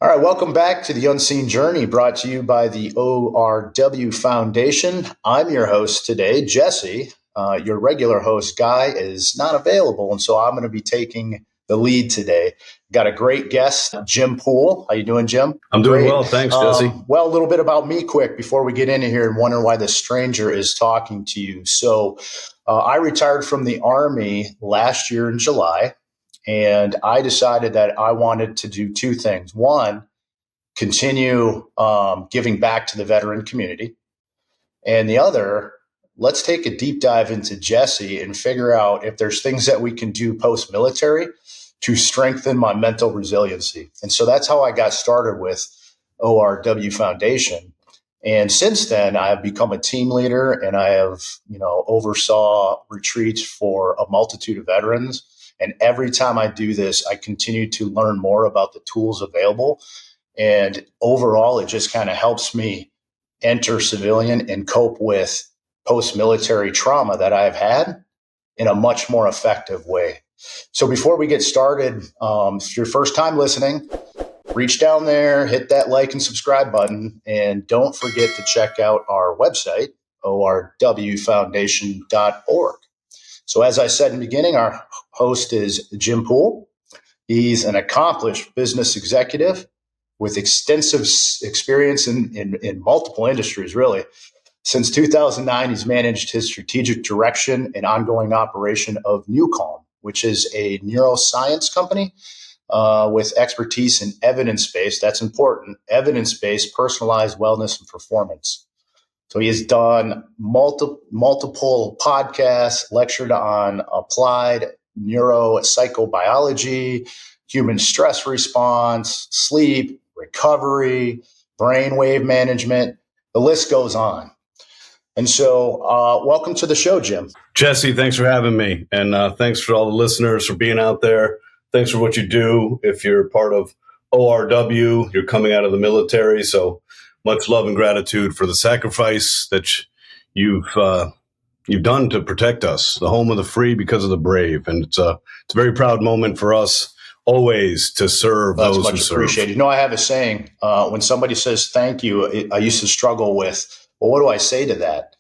All right, welcome back to the Unseen Journey, brought to you by the ORW Foundation. I'm your host today, Jesse. Your regular host, Guy, is not available, and so I'm going to be taking the lead today. Got a great guest, Jim Poole. How you doing, Jim? I'm doing well, thanks, Jesse. Well, a little bit about me quick before we get into here and wonder why this stranger is talking to you. So I retired from the Army last year in July. And I decided that I wanted to do two things. One, continue giving back to the veteran community. And the other, let's take a deep dive into Jesse and figure out if there's things that we can do post-military to strengthen my mental resiliency. And so that's how I got started with ORW Foundation. And since then, I have become a team leader, and I have, oversaw retreats for a multitude of veterans. And every time I do this, I continue to learn more about the tools available. And overall, it just kind of helps me enter civilian and cope with post-military trauma that I've had in a much more effective way. So before we get started, if your first time listening, reach down there, hit that like and subscribe button, and don't forget to check out our website, orwfoundation.org. So as I said in the beginning, our host is Jim Poole. He's an accomplished business executive with extensive experience in multiple industries, really. Since 2009, he's managed his strategic direction and ongoing operation of NuCalm, which is a neuroscience company with expertise in evidence-based, that's important, evidence-based personalized wellness and performance. So he has done multiple podcasts, lectured on applied neuropsychobiology, human stress response, sleep, recovery, brainwave management. The list goes on. And so welcome to the show, Jim. Jesse, thanks for having me. And thanks for all the listeners for being out there. Thanks for what you do. If you're part of ORW, you're coming out of the military. So much love and gratitude for the sacrifice that you've done to protect us, the home of the free because of the brave. And it's a very proud moment for us always to serve those who serve. That's much appreciated. I have a saying, when somebody says thank you, I used to struggle with, well, what do I say to that?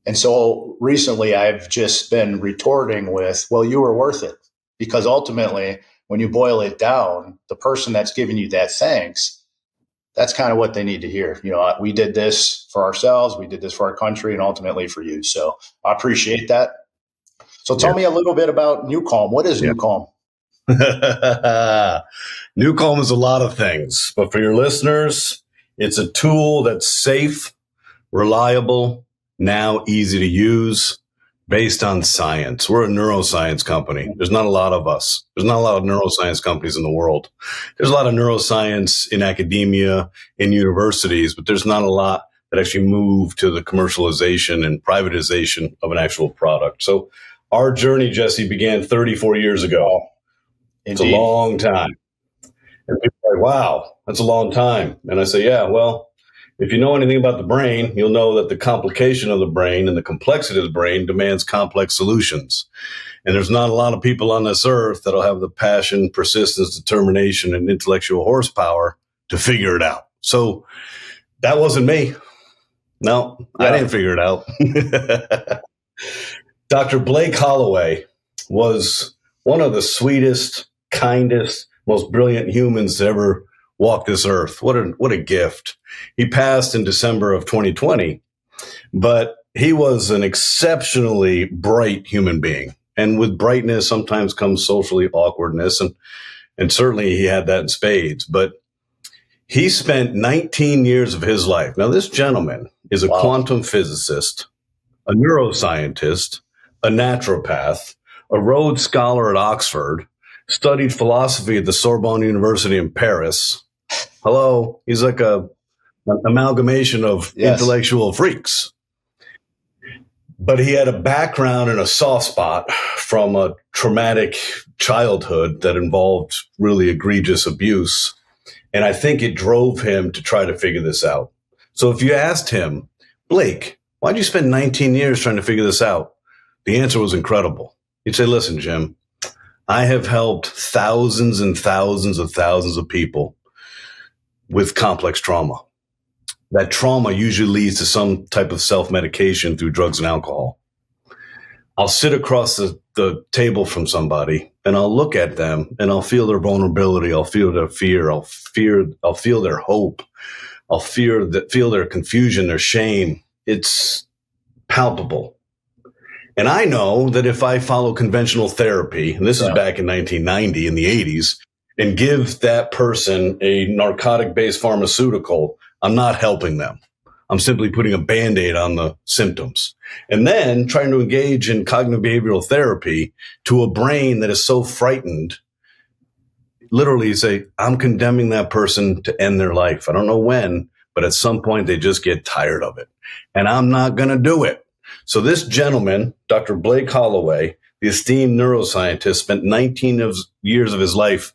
And so recently I've just been retorting with, well, you were worth it. Because ultimately, when you boil it down, the person that's giving you that thanks, that's kind of what they need to hear. We did this for ourselves, we did this for our country, and ultimately for you. So I appreciate that. So tell me a little bit about NuCalm. What is NuCalm? NuCalm is a lot of things, but for your listeners, it's a tool that's safe, reliable, now easy to use, based on science. We're a neuroscience company. There's not a lot of us. There's not a lot of neuroscience companies in the world. There's a lot of neuroscience in academia, in universities, but there's not a lot that actually move to the commercialization and privatization of an actual product. So our journey, Jesse, began 34 years ago. It's a long time. And people are like, wow, that's a long time. And I say, yeah, well, if you know anything about the brain, you'll know that the complication of the brain and the complexity of the brain demands complex solutions. And there's not a lot of people on this earth that'll have the passion, persistence, determination, and intellectual horsepower to figure it out. So that wasn't me. No, I didn't figure it out. Dr. Blake Holloway was one of the sweetest, kindest, most brilliant humans to ever walk this earth. What a gift. He passed in December of 2020, but he was an exceptionally bright human being. And with brightness sometimes comes socially awkwardness. And certainly he had that in spades. But he spent 19 years of his life. Now, this gentleman is a quantum physicist, a neuroscientist, a naturopath, a Rhodes Scholar at Oxford, studied philosophy at the Sorbonne University in Paris. Hello, he's like an amalgamation of intellectual freaks. But he had a background and a soft spot from a traumatic childhood that involved really egregious abuse. And I think it drove him to try to figure this out. So if you asked him, Blake, why'd you spend 19 years trying to figure this out? The answer was incredible. He'd say, listen, Jim, I have helped thousands and thousands of people with complex trauma. That trauma usually leads to some type of self-medication through drugs and alcohol. I'll sit across the table from somebody and I'll look at them and I'll feel their vulnerability. I'll feel their fear. I'll feel their hope. I'll feel their confusion, their shame. It's palpable. And I know that if I follow conventional therapy, and this is back in 1990 in the 80s, and give that person a narcotic-based pharmaceutical, I'm not helping them. I'm simply putting a Band-Aid on the symptoms. And then trying to engage in cognitive behavioral therapy to a brain that is so frightened, literally say, I'm condemning that person to end their life. I don't know when, but at some point they just get tired of it. And I'm not going to do it. So this gentleman, Dr. Blake Holloway, the esteemed neuroscientist, spent 19 years of his life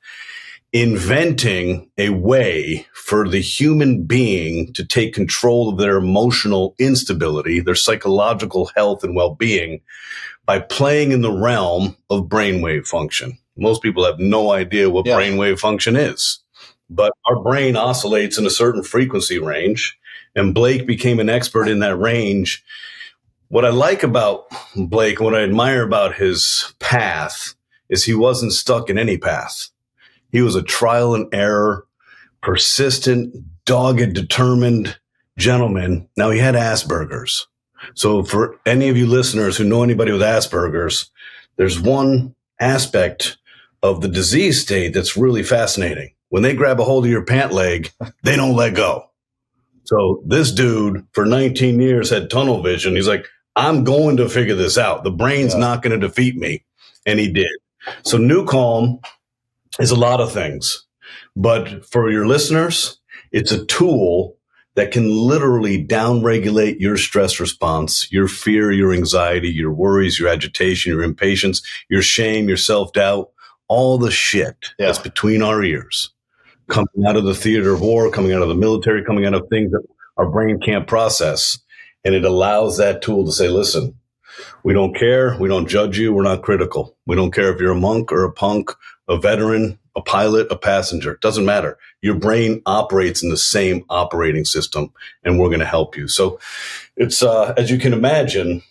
inventing a way for the human being to take control of their emotional instability, their psychological health and well-being, by playing in the realm of brainwave function. Most people have no idea what brainwave function is, but our brain oscillates in a certain frequency range, and Blake became an expert in that range. What I like about Blake, what I admire about his path, is he wasn't stuck in any path. He was a trial and error, persistent, dogged, determined gentleman. Now, he had Asperger's. So for any of you listeners who know anybody with Asperger's, there's one aspect of the disease state that's really fascinating. When they grab a hold of your pant leg, they don't let go. So this dude for 19 years had tunnel vision. He's like, I'm going to figure this out. The brain's not going to defeat me. And he did. So NuCalm is a lot of things, but for your listeners, it's a tool that can literally downregulate your stress response, your fear, your anxiety, your worries, your agitation, your impatience, your shame, your self-doubt, all the shit that's between our ears, coming out of the theater of war, coming out of the military, coming out of things that our brain can't process. And it allows that tool to say, listen, we don't care. We don't judge you. We're not critical. We don't care if you're a monk or a punk, a veteran, a pilot, a passenger. It doesn't matter. Your brain operates in the same operating system, and we're going to help you. So it's, as you can imagine,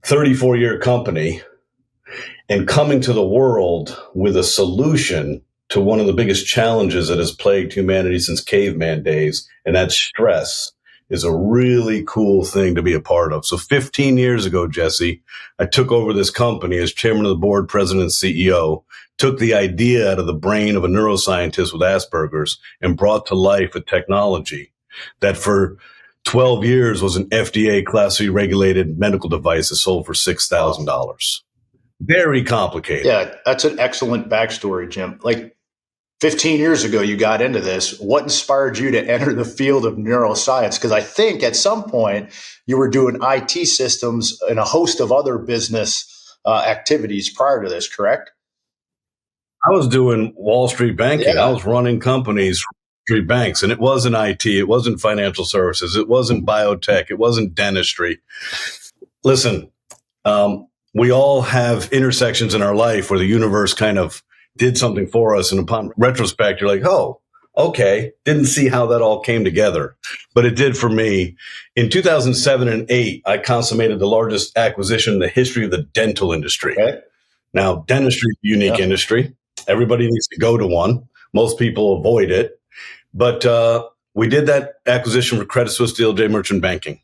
34-year company and coming to the world with a solution to one of the biggest challenges that has plagued humanity since caveman days, and that's stress, is a really cool thing to be a part of. So 15 years ago, Jesse, I took over this company as chairman of the board, president, and CEO, took the idea out of the brain of a neuroscientist with Asperger's and brought to life a technology that for 12 years was an FDA Class C regulated medical device that sold for $6,000. Very complicated. Yeah, that's an excellent backstory, Jim. Like 15 years ago, you got into this. What inspired you to enter the field of neuroscience? Because I think at some point you were doing IT systems and a host of other business activities prior to this, correct? I was doing Wall Street banking. I was running companies for Wall Street banks, and it wasn't IT. It wasn't financial services. It wasn't biotech. It wasn't dentistry. Listen, we all have intersections in our life where the universe kind of did something for us. And upon retrospect, you're like, oh, okay. Didn't see how that all came together, but it did for me. In 2007 and 2008, I consummated the largest acquisition in the history of the dental industry. Okay. Now, dentistry is a unique industry. Everybody needs to go to one. Most people avoid it. But we did that acquisition for Credit Suisse DLJ Merchant Banking.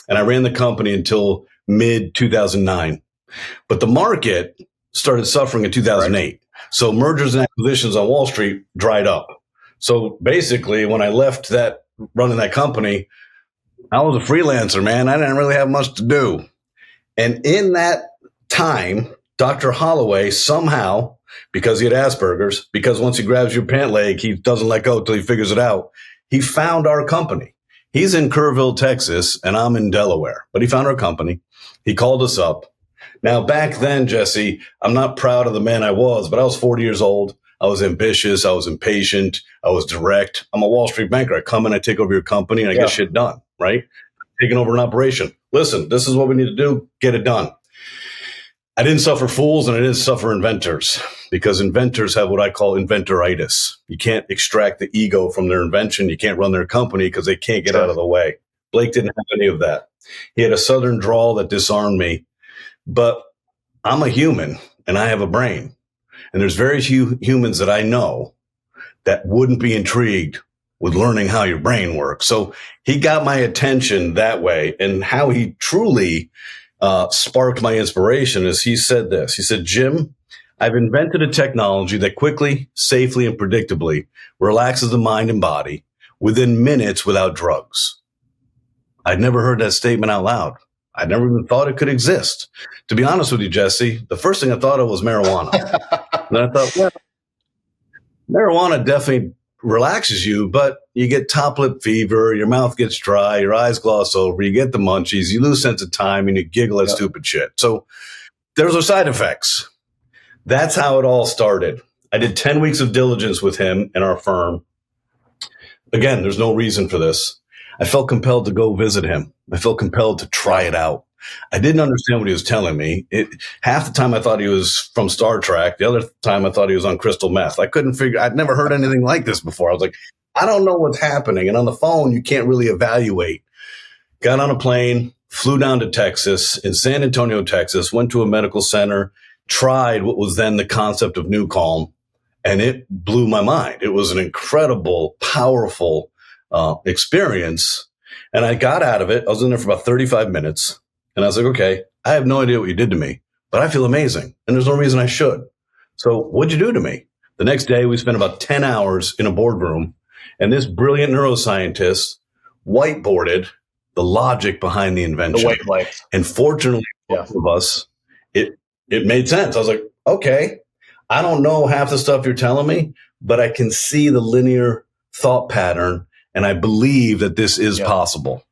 And I ran the company until mid-2009. But the market started suffering in 2008. Right. So mergers and acquisitions on Wall Street dried up. So basically, when I left that running that company, I was a freelancer, man. I didn't really have much to do. And in that time, Dr. Holloway somehow, because he had Asperger's, because once he grabs your pant leg, he doesn't let go until he figures it out, he found our company. He's in Kerrville, Texas, and I'm in Delaware. But he found our company. He called us up. Now, back then, Jesse, I'm not proud of the man I was, but I was 40 years old. I was ambitious. I was impatient. I was direct. I'm a Wall Street banker. I come in, I take over your company, and I get shit done, right? Taking over an operation. Listen, this is what we need to do. Get it done. I didn't suffer fools, and I didn't suffer inventors. because inventors have what I call inventoritis. You can't extract the ego from their invention. You can't run their company because they can't get out of the way. Blake didn't have any of that. He had a southern drawl that disarmed me, but I'm a human and I have a brain. And there's very few humans that I know that wouldn't be intrigued with learning how your brain works. So he got my attention that way. And how he truly sparked my inspiration is he said this. He said, Jim, I've invented a technology that quickly, safely, and predictably relaxes the mind and body within minutes without drugs. I'd never heard that statement out loud. I never even thought it could exist. To be honest with you, Jesse, the first thing I thought of was marijuana. And I thought, well, marijuana definitely relaxes you, but you get top lip fever, your mouth gets dry, your eyes gloss over, you get the munchies, you lose sense of time, and you giggle at stupid shit. So there's those side effects. That's how it all started. I did 10 weeks of diligence with him and our firm. Again, there's no reason for this. I felt compelled to go visit him. I felt compelled to try it out. I didn't understand what he was telling me. Half the time I thought he was from Star Trek. The other time I thought he was on crystal meth. I couldn't figure, I'd never heard anything like this before. I was like, I don't know what's happening. And on the phone, you can't really evaluate. Got on a plane, flew down to Texas, in San Antonio, Texas, went to a medical center, tried what was then the concept of NuCalm, and it blew my mind. It was an incredible, powerful experience. And I got out of it. I was in there for about 35 minutes. And I was like, okay, I have no idea what you did to me, but I feel amazing. And there's no reason I should. So what'd you do to me? The next day, we spent about 10 hours in a boardroom. And this brilliant neuroscientist whiteboarded the logic behind the invention. The wavelength. And fortunately, both of us, it made sense. I was like, okay, I don't know half the stuff you're telling me, but I can see the linear thought pattern. And I believe that this is possible.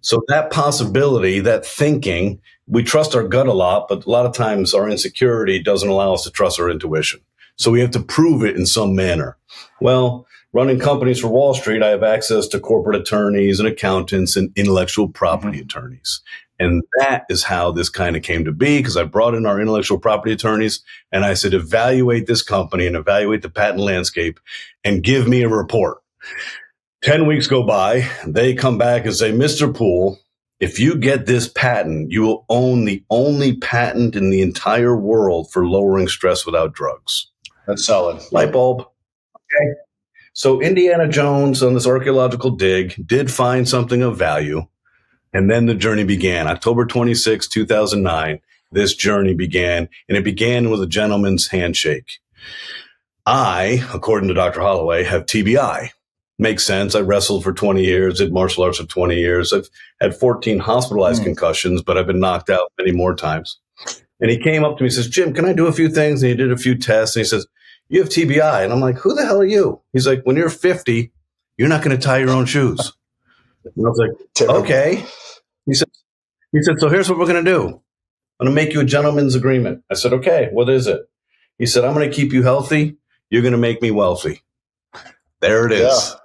So that possibility, that thinking, we trust our gut a lot, but a lot of times our insecurity doesn't allow us to trust our intuition. So we have to prove it in some manner. Well, running companies for Wall Street, I have access to corporate attorneys and accountants and intellectual property attorneys. And that is how this kind of came to be, because I brought in our intellectual property attorneys and I said, evaluate this company and evaluate the patent landscape and give me a report. 10 weeks go by, they come back and say, Mr. Poole, if you get this patent, you will own the only patent in the entire world for lowering stress without drugs. That's solid. Light bulb. Okay. So Indiana Jones on this archaeological dig did find something of value. And then the journey began. October 26, 2009, this journey began. And it began with a gentleman's handshake. I, according to Dr. Holloway, have TBI. Makes sense. I wrestled for 20 years, did martial arts for 20 years. I've had 14 hospitalized concussions, but I've been knocked out many more times. And he came up to me and says, Jim, can I do a few things? And he did a few tests. And he says, you have TBI. And I'm like, who the hell are you? He's like, when you're 50, you're not going to tie your own shoes. And I was like, okay. He said, so here's what we're going to do. I'm going to make you a gentleman's agreement. I said, okay, what is it? He said, I'm going to keep you healthy. You're going to make me wealthy. There it is. Yeah.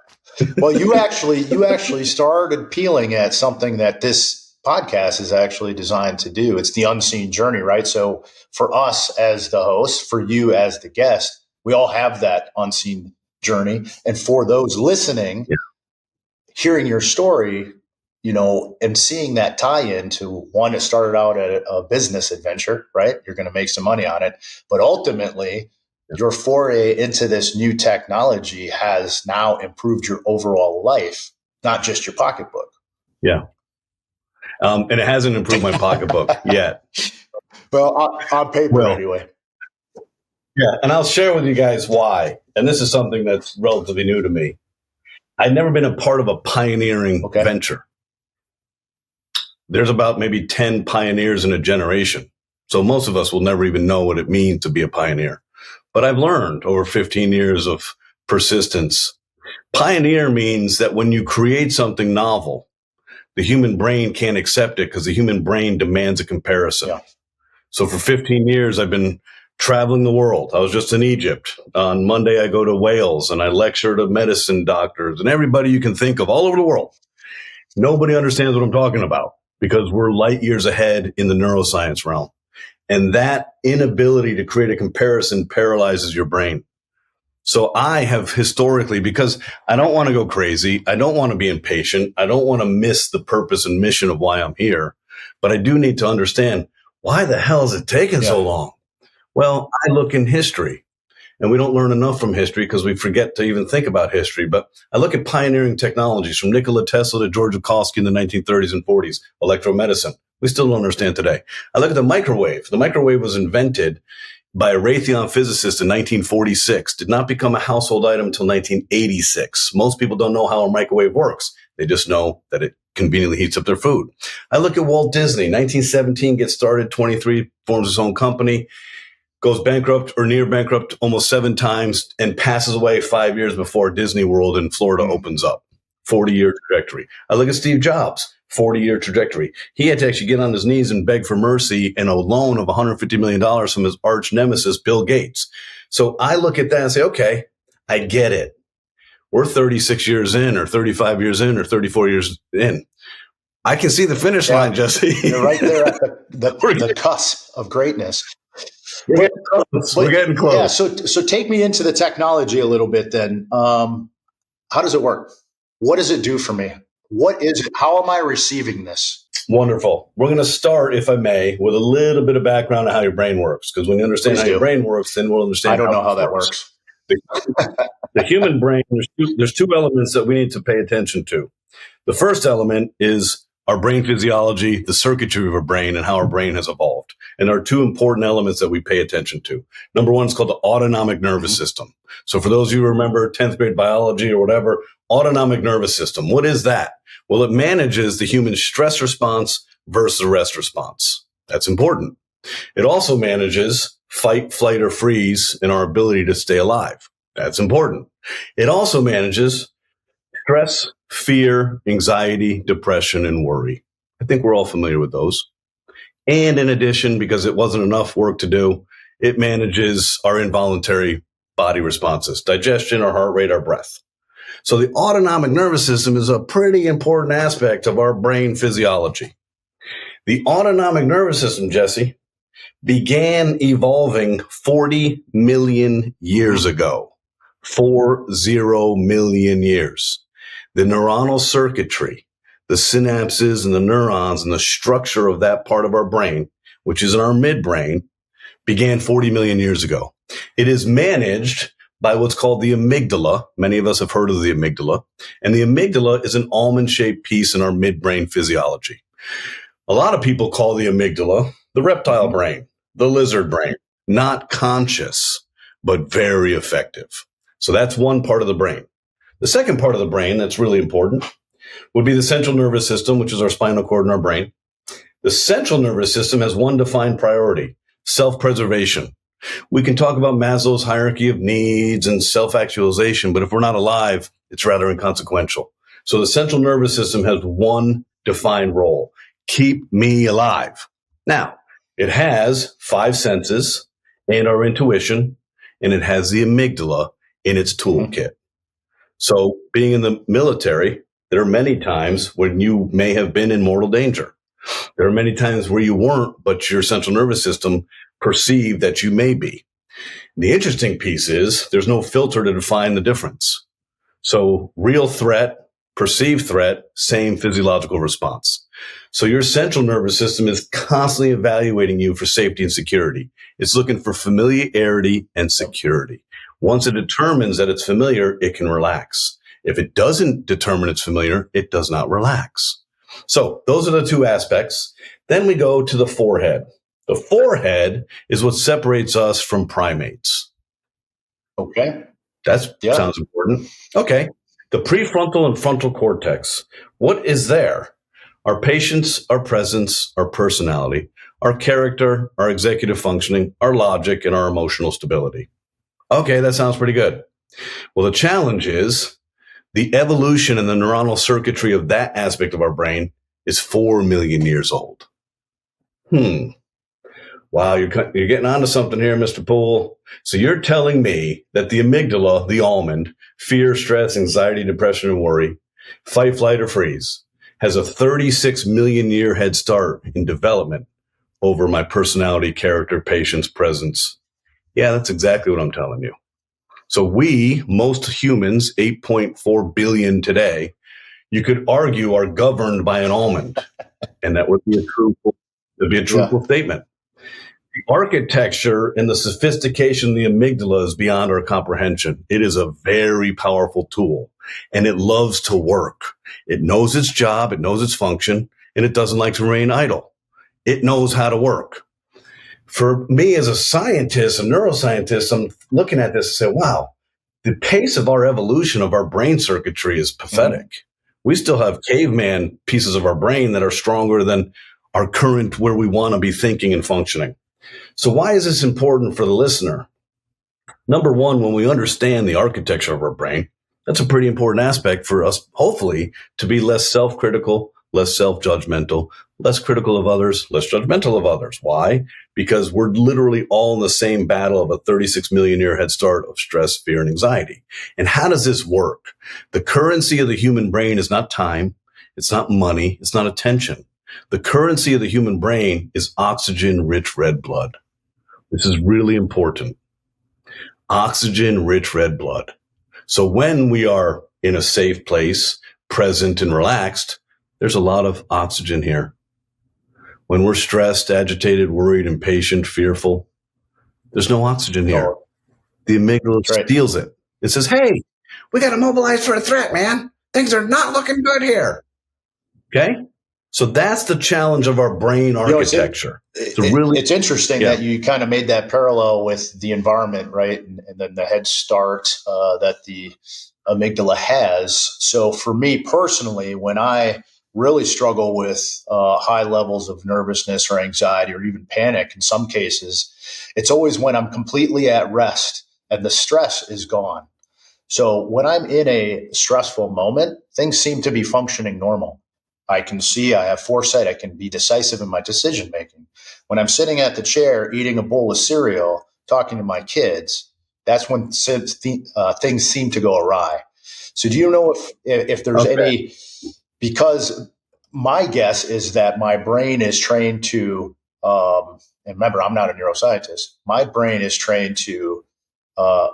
Well, you actually started peeling at something that this podcast is actually designed to do. It's the unseen journey, right? So for us as the host, for you as the guest, we all have that unseen journey. And for those listening, hearing your story, and seeing that tie into one, it started out at a business adventure, right? You're going to make some money on it. But ultimately, your foray into this new technology has now improved your overall life, not just your pocketbook. Yeah. And it hasn't improved my pocketbook yet. Well, on paper anyway. Yeah. And I'll share with you guys why. And this is something that's relatively new to me. I've never been a part of a pioneering venture. There's about maybe 10 pioneers in a generation. So most of us will never even know what it means to be a pioneer. But I've learned over 15 years of persistence. Pioneer means that when you create something novel, the human brain can't accept it because the human brain demands a comparison. Yeah. So for 15 years, I've been traveling the world. I was just in Egypt. On Monday, I go to Wales and I lecture to medicine doctors and everybody you can think of all over the world. Nobody understands what I'm talking about because we're light years ahead in the neuroscience realm. And that inability to create a comparison paralyzes your brain. So I have historically, because I don't want to go crazy, I don't want to be impatient, I don't want to miss the purpose and mission of why I'm here, but I do need to understand, why the hell is it taking so long? Well, I look in history, and we don't learn enough from history because we forget to even think about history. But I look at pioneering technologies from Nikola Tesla to George Mikulski in the 1930s and 40s, electromedicine. We still don't understand today. I look at the microwave. The microwave was invented by a Raytheon physicist in 1946, did not become a household item until 1986. Most people don't know how a microwave works. They just know that it conveniently heats up their food. I look at Walt Disney, 1917 gets started, 23 forms his own company, goes bankrupt or near bankrupt almost 7 times, and passes away 5 years before Disney World in Florida opens up. 40-year trajectory. I look at Steve Jobs, 40-year trajectory. He had to actually get on his knees and beg for mercy and a loan of $150 million from his arch nemesis, Bill Gates. So I look at that and say, okay, I get it. We're 36 years in or 35 years in or 34 years in. I can see the finish line, Jesse. You're right there at the cusp of greatness. We're getting close. We're getting close. Yeah, so take me into the technology a little bit then. How does it work? What does it do for me? What is it? How am I receiving this? Wonderful. We're going to start, if I may, with a little bit of background on how your brain works. Because when you understand how your brain works, then we'll understand. I don't know how that works. The human brain, there's 2 elements that we need to pay attention to. The first element is our brain physiology, the circuitry of our brain, and how our brain has evolved. And there are 2 important elements that we pay attention to. Number 1 is called the autonomic nervous system. So for those of you who remember 10th grade biology or whatever, autonomic nervous system, what is that? Well, it manages the human stress response versus rest response. That's important. It also manages fight, flight, or freeze in our ability to stay alive. That's important. It also manages stress, fear, anxiety, depression, and worry. I think we're all familiar with those. And in addition, because it wasn't enough work to do, it manages our involuntary body responses, digestion, our heart rate, our breath. So the autonomic nervous system is a pretty important aspect of our brain physiology. The autonomic nervous system, Jesse, began evolving 40 million years ago. 40 million years. The neuronal circuitry, the synapses and the neurons and the structure of that part of our brain, which is in our midbrain, began 40 million years ago. It is managed by what's called the amygdala. Many of us have heard of the amygdala. And the amygdala is an almond-shaped piece in our midbrain physiology. A lot of people call the amygdala the reptile brain, the lizard brain, not conscious, but very effective. So that's one part of the brain. The second part of the brain that's really important would be the central nervous system, which is our spinal cord in our brain. The central nervous system has one defined priority, self-preservation. We can talk about Maslow's hierarchy of needs and self-actualization, but if we're not alive, it's rather inconsequential. So the central nervous system has one defined role, keep me alive. Now, it has 5 senses and our intuition, and it has the amygdala in its toolkit. So being in the military, there are many times when you may have been in mortal danger. There are many times where you weren't, but your central nervous system perceived that you may be. The interesting piece is there's no filter to define the difference. So real threat, perceived threat, same physiological response. So your central nervous system is constantly evaluating you for safety and security. It's looking for familiarity and security. Once it determines that it's familiar, it can relax. If it doesn't determine it's familiar, it does not relax. So those are the 2 aspects. Then we go to the forehead. The forehead is what separates us from primates. Okay. That sounds important. Okay. The prefrontal and frontal cortex. What is there? Our patience, our presence, our personality, our character, our executive functioning, our logic, and our emotional stability. Okay, that sounds pretty good. Well, the challenge is the evolution and the neuronal circuitry of that aspect of our brain is 4 million years old. Wow, you're getting onto something here, Mr. Poole. So you're telling me that the amygdala, the almond, fear, stress, anxiety, depression, and worry, fight, flight, or freeze, has a 36 million year head start in development over my personality, character, patience, presence. Yeah, that's exactly what I'm telling you. So most humans, 8.4 billion today, you could argue are governed by an almond. And that would be a truthful statement. The architecture and the sophistication of the amygdala is beyond our comprehension. It is a very powerful tool, and it loves to work. It knows its job, it knows its function, and it doesn't like to remain idle. It knows how to work. For me as a scientist, a neuroscientist, I'm looking at this and say, wow, the pace of our evolution of our brain circuitry is pathetic. Mm-hmm. We still have caveman pieces of our brain that are stronger than our current where we want to be thinking and functioning. So why is this important for the listener? Number one, when we understand the architecture of our brain, that's a pretty important aspect for us, hopefully, to be less self-critical, less self-judgmental, less critical of others, less judgmental of others. Why? Because we're literally all in the same battle of a 36 million year head start of stress, fear, and anxiety. And how does this work? The currency of the human brain is not time. It's not money. It's not attention. The currency of the human brain is oxygen-rich red blood. This is really important. Oxygen-rich red blood. So when we are in a safe place, present and relaxed, there's a lot of oxygen here. When we're stressed, agitated, worried, impatient, fearful, there's no oxygen here. The amygdala steals it. It says, hey, we got to mobilize for a threat, man. Things are not looking good here. Okay? So that's the challenge of our brain architecture. It's interesting that you kind of made that parallel with the environment, right? And then the head start that the amygdala has. So for me personally, when I really struggle with high levels of nervousness or anxiety or even panic in some cases, it's always when I'm completely at rest and the stress is gone. So when I'm in a stressful moment, things seem to be functioning normal. I can see, I have foresight, I can be decisive in my decision making. When I'm sitting at the chair eating a bowl of cereal, talking to my kids, that's when things seem to go awry. So do you know if there's any, because my guess is that my brain is trained to, and remember, I'm not a neuroscientist, my brain is trained to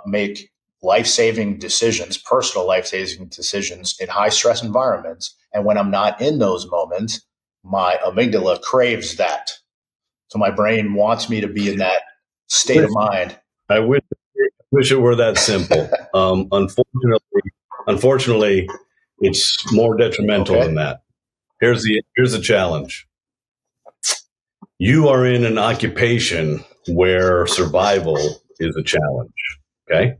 make life-saving decisions, personal life-saving decisions in high-stress environments. And when I'm not in those moments, my amygdala craves that. So my brain wants me to be in that state of mind. I wish it were that simple. Unfortunately, it's more detrimental than that. Here's the challenge. You are in an occupation where survival is a challenge. Okay?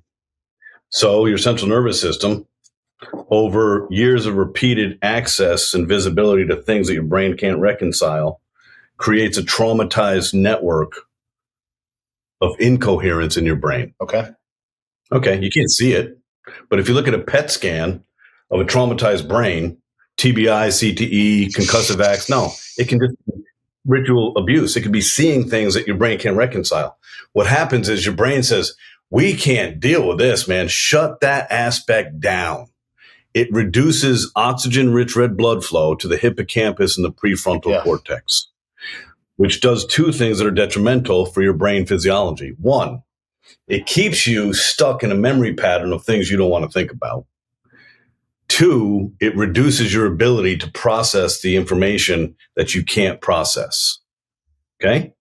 So your central nervous system, over years of repeated access and visibility to things that your brain can't reconcile, creates a traumatized network of incoherence in your brain. Okay, you can't see it. But if you look at a PET scan of a traumatized brain, TBI, CTE, concussive acts, no, it can just be ritual abuse. It could be seeing things that your brain can't reconcile. What happens is your brain says, we can't deal with this, man. Shut that aspect down. It reduces oxygen-rich red blood flow to the hippocampus and the prefrontal cortex, which does two things that are detrimental for your brain physiology. One, it keeps you stuck in a memory pattern of things you don't want to think about. Two, it reduces your ability to process the information that you can't process. Okay?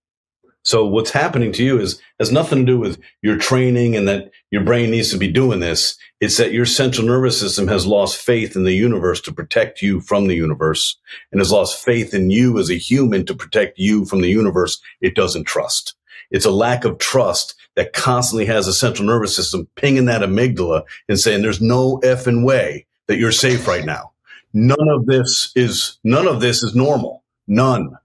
So what's happening to you has nothing to do with your training and that your brain needs to be doing this. It's that your central nervous system has lost faith in the universe to protect you from the universe, and has lost faith in you as a human to protect you from the universe it doesn't trust. It's a lack of trust that constantly has the central nervous system pinging that amygdala and saying there's no effing way that you're safe right now. None of this is normal. None.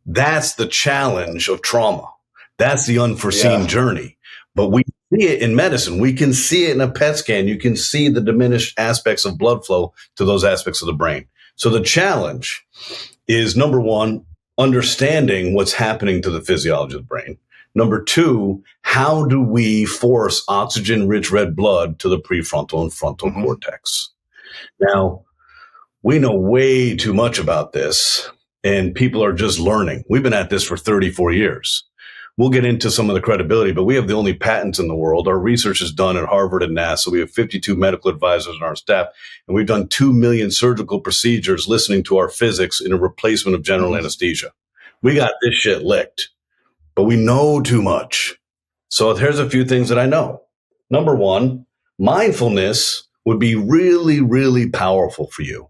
That's the challenge of trauma. That's the unforeseen journey. But we see it in medicine. We can see it in a PET scan. You can see the diminished aspects of blood flow to those aspects of the brain. So the challenge is, number one, understanding what's happening to the physiology of the brain. Number two, how do we force oxygen-rich red blood to the prefrontal and frontal cortex? Now, we know way too much about this. and people are just learning. We've been at this for 34 years. We'll get into some of the credibility, but we have the only patents in the world. Our research is done at Harvard and NASA. We have 52 medical advisors on our staff, and we've done 2 million surgical procedures listening to our physics in a replacement of general anesthesia. We got this shit licked, but we know too much. So here's a few things that I know. Number one, mindfulness would be really, really powerful for you.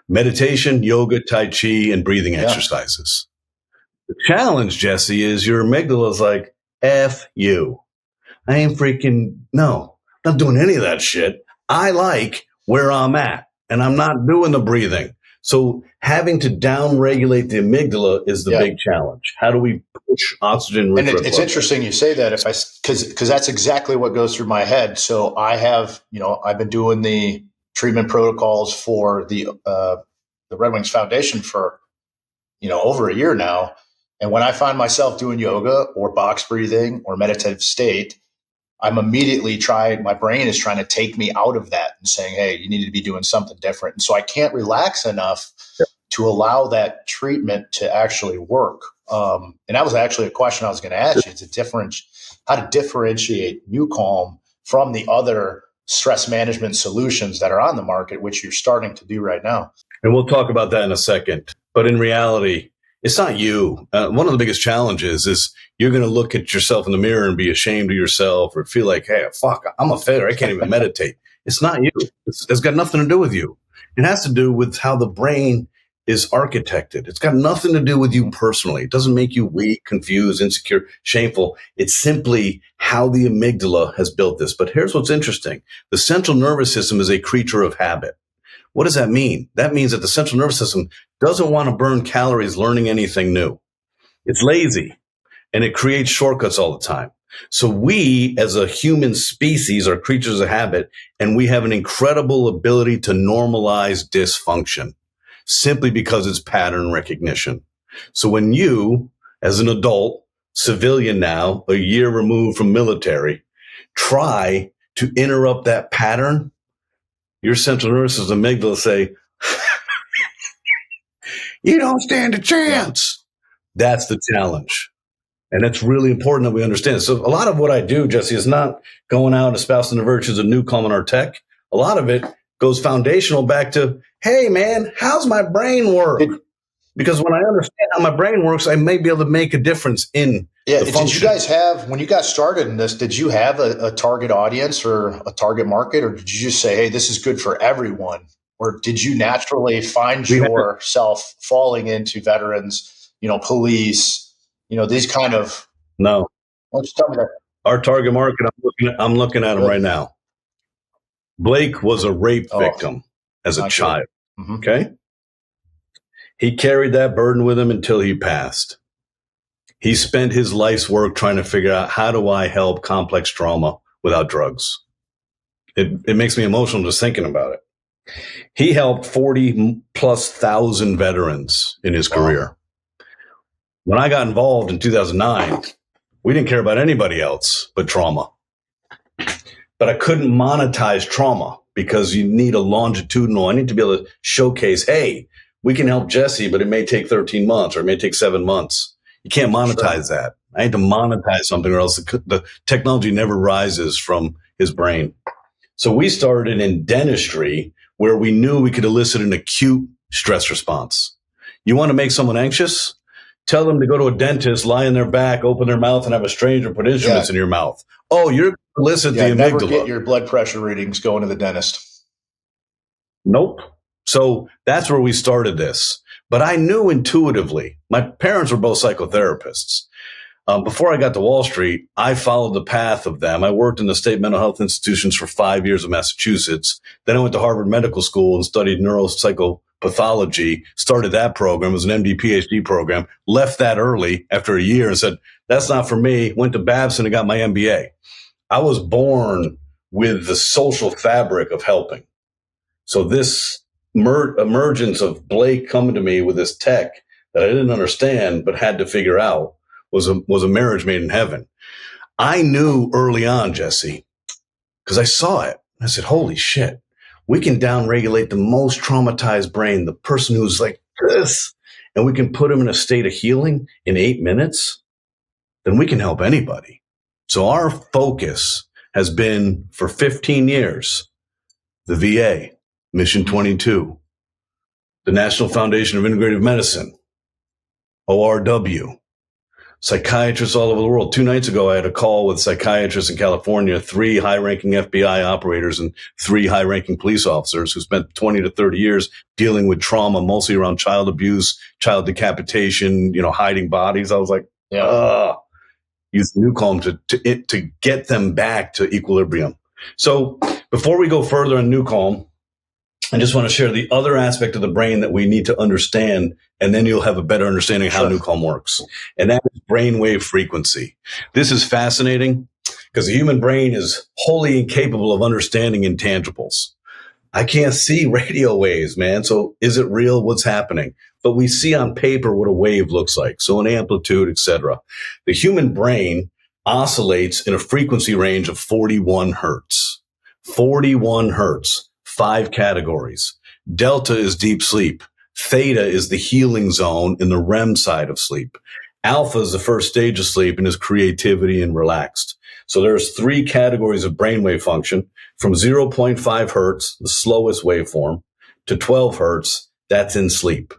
Meditation, yoga, Tai Chi, and breathing exercises. The challenge, Jesse, is your amygdala is like, F you. I ain't not doing any of that shit. I like where I'm at, and I'm not doing the breathing. So having to down-regulate the amygdala is the big challenge. How do we push oxygen? And it's interesting you say that, because that's exactly what goes through my head. So I have, I've been doing the treatment protocols for the Red Wings Foundation for, over a year now. And when I find myself doing yoga or box breathing or meditative state, I'm immediately my brain is trying to take me out of that and saying, hey, you need to be doing something different. And so I can't relax enough to allow that treatment to actually work. And that was actually a question I was going to ask you. How to differentiate NuCalm from the other stress management solutions that are on the market, which you're starting to do right now. And we'll talk about that in a second. But in reality, it's not you. One of the biggest challenges is you're going to look at yourself in the mirror and be ashamed of yourself or feel like, hey, fuck, I'm a failure. I can't even meditate. It's not you. It's got nothing to do with you. It has to do with how the brain is architected. It's got nothing to do with you personally. It doesn't make you weak, confused, insecure, shameful. It's simply how the amygdala has built this. But here's what's interesting. The central nervous system is a creature of habit. What does that mean? That means that the central nervous system doesn't want to burn calories learning anything new. It's lazy, and it creates shortcuts all the time. So we, as a human species, are creatures of habit, and we have an incredible ability to normalize dysfunction simply because it's pattern recognition. So when you, as an adult, civilian now, a year removed from military, try to interrupt that pattern, your central nervous system amygdala say, you don't stand a chance. That's the challenge. And it's really important that we understand. So a lot of what I do, Jesse, is not going out and espousing the virtues of NuCalm and our tech. A lot of it goes foundational back to, hey, man, how's my brain work? Because when I understand how my brain works, I may be able to make a difference in the function. Did you guys have, when you got started in this, did you have a target audience or a target market, or did you just say, hey, this is good for everyone? Or did you naturally find yourself falling into veterans, police, these kind of? No. Why don't you tell me that? Our target market, I'm looking at them right now. Blake was a rape victim as a child. Mm-hmm. Okay. He carried that burden with him until he passed. He spent his life's work trying to figure out, how do I help complex trauma without drugs? It makes me emotional just thinking about it. He helped 40,000+ veterans in his career. When I got involved in 2009, we didn't care about anybody else but trauma. But I couldn't monetize trauma because you need a longitudinal. I need to be able to showcase, hey, we can help Jesse, but it may take 13 months or it may take 7 months. You can't monetize that. I need to monetize something or else the technology never rises from his brain. So we started in dentistry where we knew we could elicit an acute stress response. You want to make someone anxious? Tell them to go to a dentist, lie on their back, open their mouth, and have a stranger put instruments in your mouth. Oh, you're going to elicit the amygdala. Never get your blood pressure readings going to the dentist. Nope. So that's where we started this. But I knew intuitively, my parents were both psychotherapists. Before I got to Wall Street, I followed the path of them. I worked in the state mental health institutions for 5 years in Massachusetts. Then I went to Harvard Medical School and studied neuropsychopathology, started that program. It was an MD PhD program, left that early after a year and said, that's not for me. Went to Babson and got my MBA. I was born with the social fabric of helping. So this emergence of Blake coming to me with this tech that I didn't understand but had to figure out was a marriage made in heaven. I knew early on, Jesse, because I saw it. I said, holy shit, we can downregulate the most traumatized brain, the person who's like this, and we can put them in a state of healing in 8 minutes, then we can help anybody. So our focus has been for 15 years, the VA, Mission 22, the National Foundation of Integrative Medicine, ORW, psychiatrists all over the world. 2 nights ago, I had a call with psychiatrists in California, 3 high-ranking FBI operators and 3 high-ranking police officers who spent 20 to 30 years dealing with trauma, mostly around child abuse, child decapitation, hiding bodies. I was like, use NuCalm to get them back to equilibrium. So before we go further on NuCalm, I just want to share the other aspect of the brain that we need to understand, and then you'll have a better understanding of how NuCalm works. And that is brainwave frequency. This is fascinating because the human brain is wholly incapable of understanding intangibles. I can't see radio waves, man. So is it real? What's happening? But we see on paper what a wave looks like. So an amplitude, etc. The human brain oscillates in a frequency range of 41 hertz. 41 hertz. 5 categories. Delta is deep sleep. Theta is the healing zone in the REM side of sleep. Alpha is the first stage of sleep and is creativity and relaxed. So there's 3 categories of brainwave function from 0.5 hertz, the slowest waveform, to 12 hertz, that's in sleep.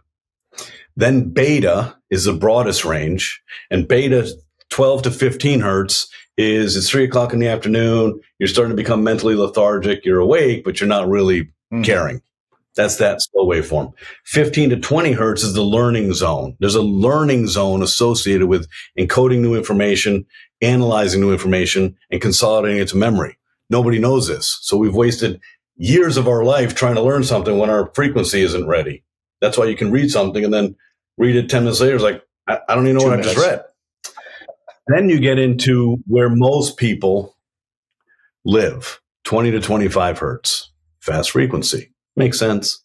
Then beta is the broadest range, and beta 12 to 15 hertz is it's 3 o'clock in the afternoon. You're starting to become mentally lethargic. You're awake, but you're not really caring. That's that slow waveform. 15 to 20 hertz is the learning zone. There's a learning zone associated with encoding new information, analyzing new information, and consolidating it to memory. Nobody knows this. So we've wasted years of our life trying to learn something when our frequency isn't ready. That's why you can read something and then read it 10 minutes later. It's like, I don't even know what I just read. Then you get into where most people live, 20 to 25 hertz, fast frequency. Makes sense.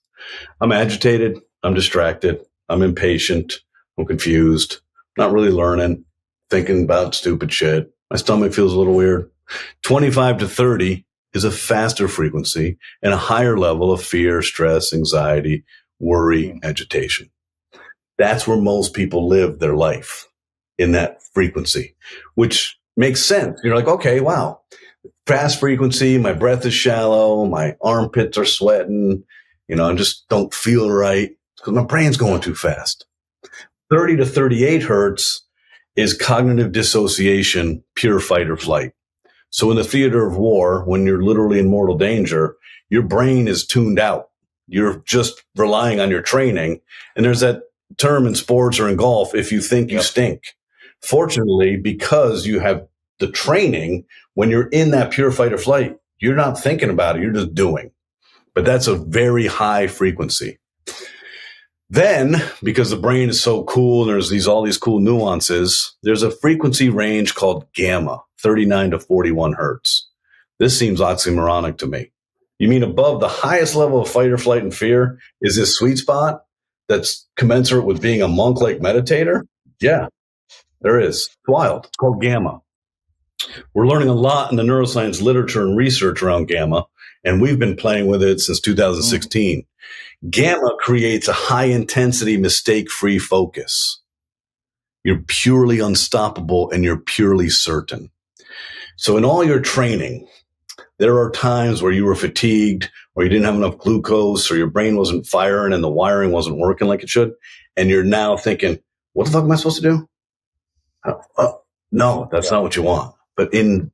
I'm agitated. I'm distracted. I'm impatient. I'm confused. Not really learning, thinking about stupid shit. My stomach feels a little weird. 25 to 30 is a faster frequency and a higher level of fear, stress, anxiety, worry, agitation. That's where most people live their life, in that frequency, which makes sense. You're like, okay, wow, fast frequency, my breath is shallow, my armpits are sweating, I just don't feel right because my brain's going too fast. 30 to 38 hertz is cognitive dissociation, pure fight or flight. So in the theater of war, when you're literally in mortal danger, your brain is tuned out. You're just relying on your training. And there's that term in sports or in golf, if you think you stink. Fortunately, because you have the training, when you're in that pure fight or flight, you're not thinking about it. You're just doing. But that's a very high frequency. Then, because the brain is so cool and there's all these cool nuances, there's a frequency range called gamma, 39 to 41 hertz. This seems oxymoronic to me. You mean above the highest level of fight or flight and fear is this sweet spot that's commensurate with being a monk-like meditator? Yeah. There is. It's wild. It's called gamma. We're learning a lot in the neuroscience literature and research around gamma, and we've been playing with it since 2016. Gamma creates a high-intensity, mistake-free focus. You're purely unstoppable, and you're purely certain. So in all your training, there are times where you were fatigued, or you didn't have enough glucose, or your brain wasn't firing and the wiring wasn't working like it should, and you're now thinking, what the fuck am I supposed to do? No, that's not what you want. But in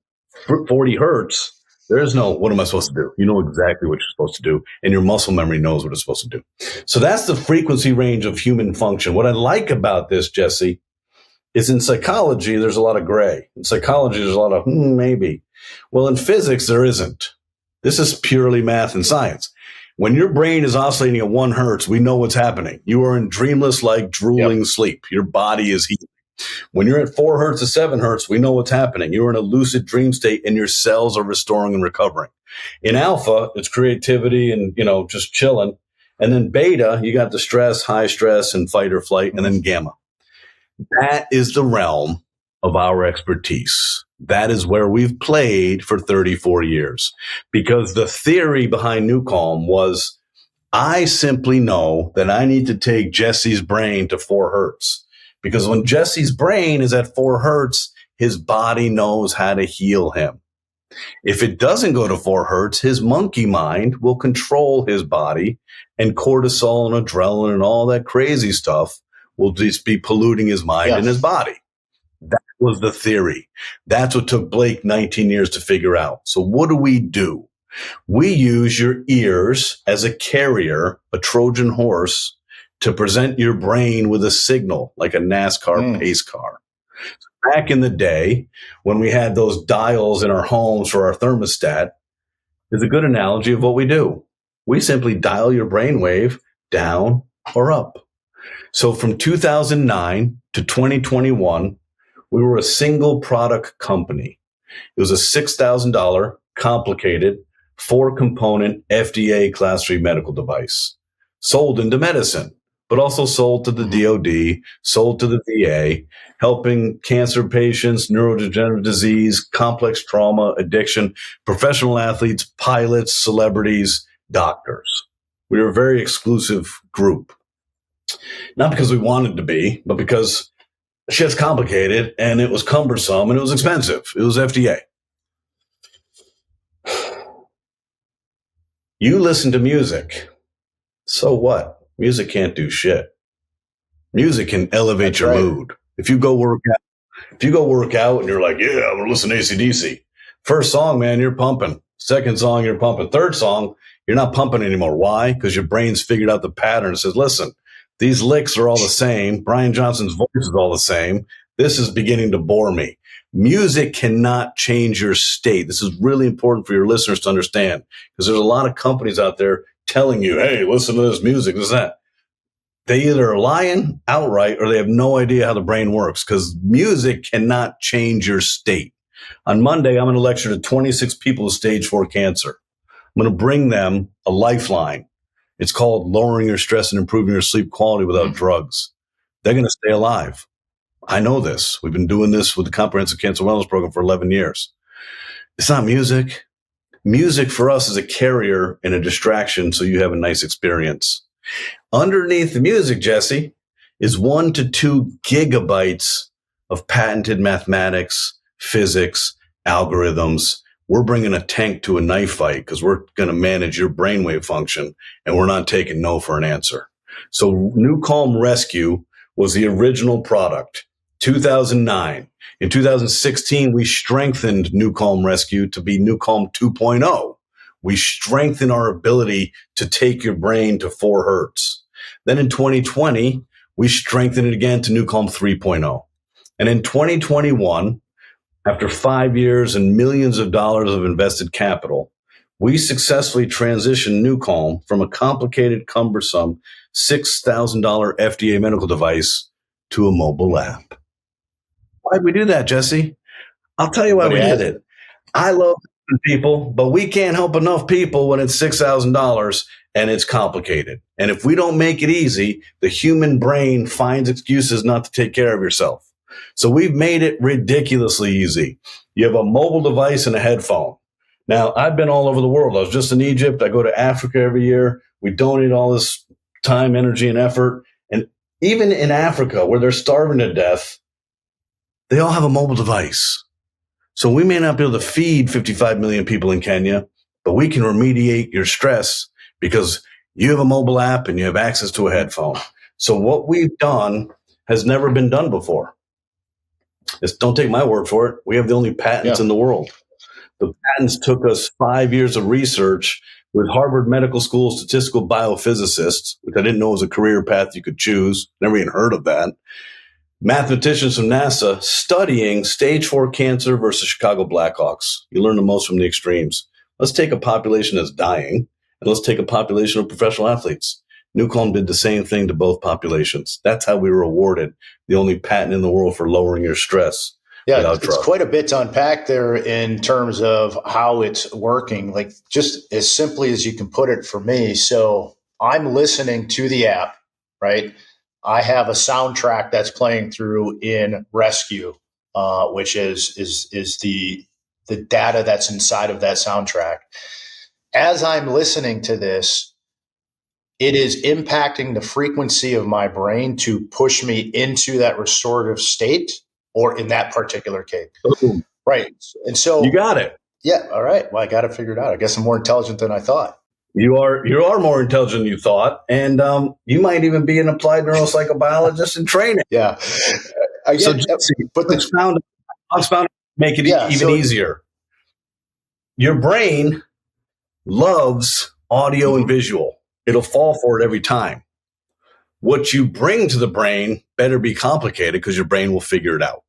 40 hertz, there is no, what am I supposed to do? You know exactly what you're supposed to do, and your muscle memory knows what it's supposed to do. So that's the frequency range of human function. What I like about this, Jesse, is in psychology, there's a lot of gray. In psychology, there's a lot of maybe. Well, in physics, there isn't. This is purely math and science. When your brain is oscillating at 1 hertz, we know what's happening. You are in dreamless, like drooling sleep. Your body is healing. When you're at 4 hertz to 7 hertz, we know what's happening. You're in a lucid dream state and your cells are restoring and recovering. In alpha, it's creativity and, just chilling. And then beta, you got the stress, high stress, and fight or flight, and then gamma. That is the realm of our expertise. That is where we've played for 34 years. Because the theory behind NuCalm was I simply know that I need to take Jesse's brain to 4 hertz, because when Jesse's brain is at 4 hertz, his body knows how to heal him. If it doesn't go to 4 hertz, his monkey mind will control his body, and cortisol and adrenaline and all that crazy stuff will just be polluting his mind and his body. That was the theory. That's what took Blake 19 years to figure out. So what do? We use your ears as a carrier, a Trojan horse, to present your brain with a signal like a NASCAR pace car. Back in the day, when we had those dials in our homes for our thermostat, is a good analogy of what we do. We simply dial your brainwave down or up. So from 2009 to 2021, we were a single product company. It was a $6,000 complicated 4-component FDA Class 3 medical device sold into medicine, but also sold to the DOD, sold to the VA, helping cancer patients, neurodegenerative disease, complex trauma, addiction, professional athletes, pilots, celebrities, doctors. We were a very exclusive group. Not because we wanted to be, but because shit's complicated and it was cumbersome and it was expensive. It was FDA. You listen to music. So what? Music can't do shit. Music can elevate your mood. If you go work out and you're like, yeah, I'm going to listen to AC/DC. First song, man, you're pumping. Second song, you're pumping. Third song, you're not pumping anymore. Why? Because your brain's figured out the pattern and says, listen, these licks are all the same. Brian Johnson's voice is all the same. This is beginning to bore me. Music cannot change your state. This is really important for your listeners to understand, because there's a lot of companies out there telling you, hey, listen to this music, this, that. They either are lying outright or they have no idea how the brain works, because music cannot change your state. On Monday, I'm going to lecture to 26 people with stage 4 cancer. I'm going to bring them a lifeline. It's called lowering your stress and improving your sleep quality without drugs. They're going to stay alive. I know this. We've been doing this with the Comprehensive Cancer Wellness Program for 11 years. It's not music. Music for us is a carrier and a distraction so you have a nice experience. Underneath the music, Jesse, is 1 to 2 gigabytes of patented mathematics, physics, algorithms. We're bringing a tank to a knife fight because we're going to manage your brainwave function, and we're not taking no for an answer. So NuCalm Rescue was the original product, 2009. In 2016, we strengthened NuCalm Rescue to be NuCalm 2.0. We strengthen our ability to take your brain to 4 hertz. Then in 2020, we strengthened it again to NuCalm 3.0. And in 2021, after 5 years and millions of dollars of invested capital, we successfully transitioned NuCalm from a complicated, cumbersome $6,000 FDA medical device to a mobile app. Why'd we do that, Jesse? I'll tell you why we did it. I love people, but we can't help enough people when it's $6,000 and it's complicated. And if we don't make it easy, the human brain finds excuses not to take care of yourself. So we've made it ridiculously easy. You have a mobile device and a headphone. Now, I've been all over the world. I was just in Egypt. I go to Africa every year. We donate all this time, energy, and effort. And even in Africa, where they're starving to death, they all have a mobile device. So we may not be able to feed 55 million people in Kenya, but we can remediate your stress because you have a mobile app and you have access to a headphone. So what we've done has never been done before. Don't take my word for it. We have the only patents in the world. The patents took us 5 years of research with Harvard Medical School statistical biophysicists, which I didn't know was a career path you could choose. Never even heard of that. Mathematicians from NASA studying stage 4 cancer versus Chicago Blackhawks. You learn the most from the extremes. Let's take a population that's dying, and let's take a population of professional athletes. NuCalm did the same thing to both populations. That's how we were awarded the only patent in the world for lowering your stress. Yeah, it's quite a bit to unpack there in terms of how it's working, like just as simply as you can put it for me. So I'm listening to the app, right? I have a soundtrack that's playing through in Rescue, which is the data that's inside of that soundtrack. As I'm listening to this, it is impacting the frequency of my brain to push me into that restorative state, or in that particular case. Boom. Right. And so You got it. Yeah. All right. Well, I got it figured out. I guess I'm more intelligent than I thought. You are more intelligent than you thought, and you might even be an applied neuropsychobiologist in training. Yeah. So Jesse, let's found to make it even easier. Your brain loves audio and visual. It'll fall for it every time. What you bring to the brain better be complicated, because your brain will figure it out.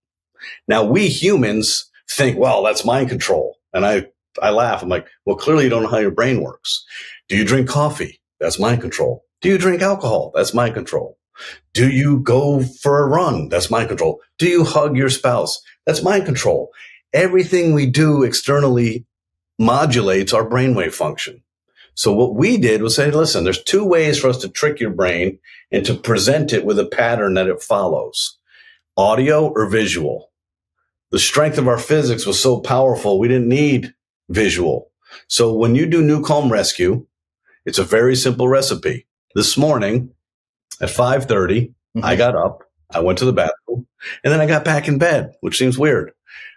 Now, we humans think, well, that's mind control. And I laugh. I'm like, well, clearly you don't know how your brain works. Do you drink coffee? That's mind control. Do you drink alcohol? That's mind control. Do you go for a run? That's mind control. Do you hug your spouse? That's mind control. Everything we do externally modulates our brainwave function. So what we did was say, listen, there's two ways for us to trick your brain and to present it with a pattern that it follows: audio or visual. The strength of our physics was so powerful, we didn't need visual. So when you do NuCalm Rescue, it's a very simple recipe. This morning at 5:30, I got up, I went to the bathroom, and then I got back in bed, which seems weird.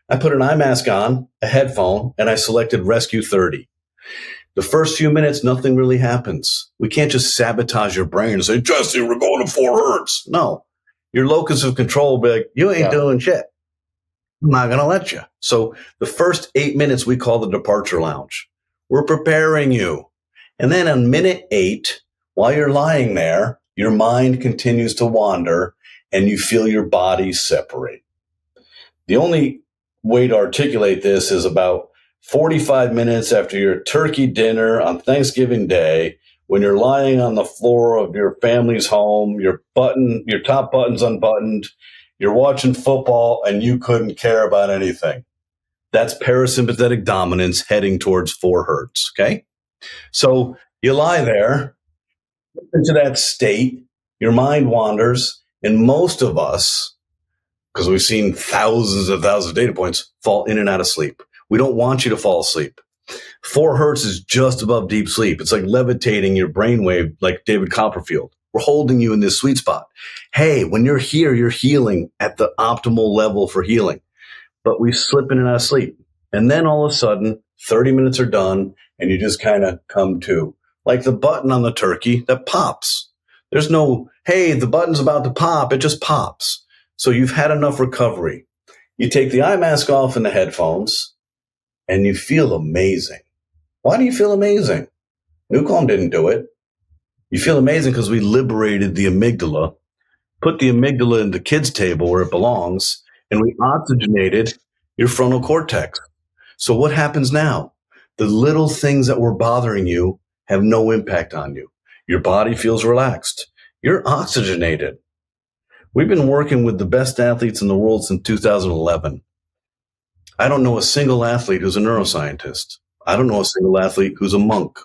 I put an eye mask on, a headphone, and I selected Rescue 30. The first few minutes, nothing really happens. We can't just sabotage your brain and say, Jesse, we're going to 4 hertz. No. Your locus of control will be like, you ain't doing shit. I'm not going to let you. So the first 8 minutes we call the departure lounge. We're preparing you. And then on minute 8, while you're lying there, your mind continues to wander and you feel your body separate. The only way to articulate this is about 45 minutes after your turkey dinner on Thanksgiving Day, when you're lying on the floor of your family's home, your top button's unbuttoned, you're watching football, and you couldn't care about anything. That's parasympathetic dominance heading towards 4 hertz, okay? So you lie there into that state, your mind wanders, and most of us, because we've seen thousands and thousands of data points, fall in and out of sleep. We don't want you to fall asleep. 4 hertz is just above deep sleep. It's like levitating your brainwave, like David Copperfield. We're holding you in this sweet spot. Hey, when you're here, you're healing at the optimal level for healing. But we slip in and out of sleep. And then all of a sudden, 30 minutes are done, and you just kind of come to. Like the button on the turkey that pops. There's no, hey, the button's about to pop. It just pops. So you've had enough recovery. You take the eye mask off and the headphones, and you feel amazing. Why do you feel amazing? NuCalm didn't do it. You feel amazing because we liberated the amygdala, put the amygdala in the kids' table where it belongs, and we oxygenated your frontal cortex. So what happens now? The little things that were bothering you have no impact on you. Your body feels relaxed. You're oxygenated. We've been working with the best athletes in the world since 2011. I don't know a single athlete who's a neuroscientist. I don't know a single athlete who's a monk.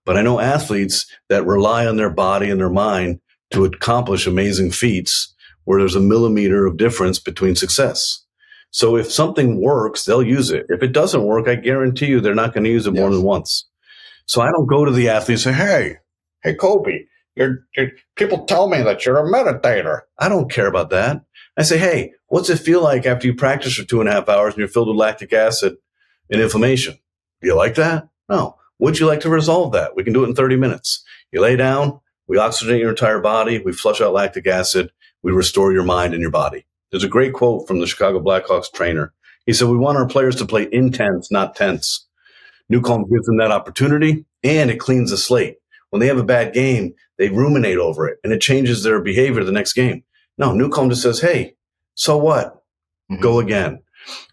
But I know athletes that rely on their body and their mind to accomplish amazing feats where there's a millimeter of difference between success. So if something works, they'll use it. If it doesn't work, I guarantee you they're not going to use it more than once. So I don't go to the athlete and say, hey, Kobe, people tell me that you're a meditator. I don't care about that. I say, hey, what's it feel like after you practice for 2.5 hours and you're filled with lactic acid and inflammation? Do you like that? No. Would you like to resolve that? We can do it in 30 minutes. You lay down, we oxygenate your entire body, we flush out lactic acid, we restore your mind and your body. There's a great quote from the Chicago Blackhawks trainer. He said, we want our players to play intense, not tense. NuCalm gives them that opportunity, and it cleans the slate. When they have a bad game, they ruminate over it, and it changes their behavior the next game. No, NuCalm just says, hey, so what? Go again.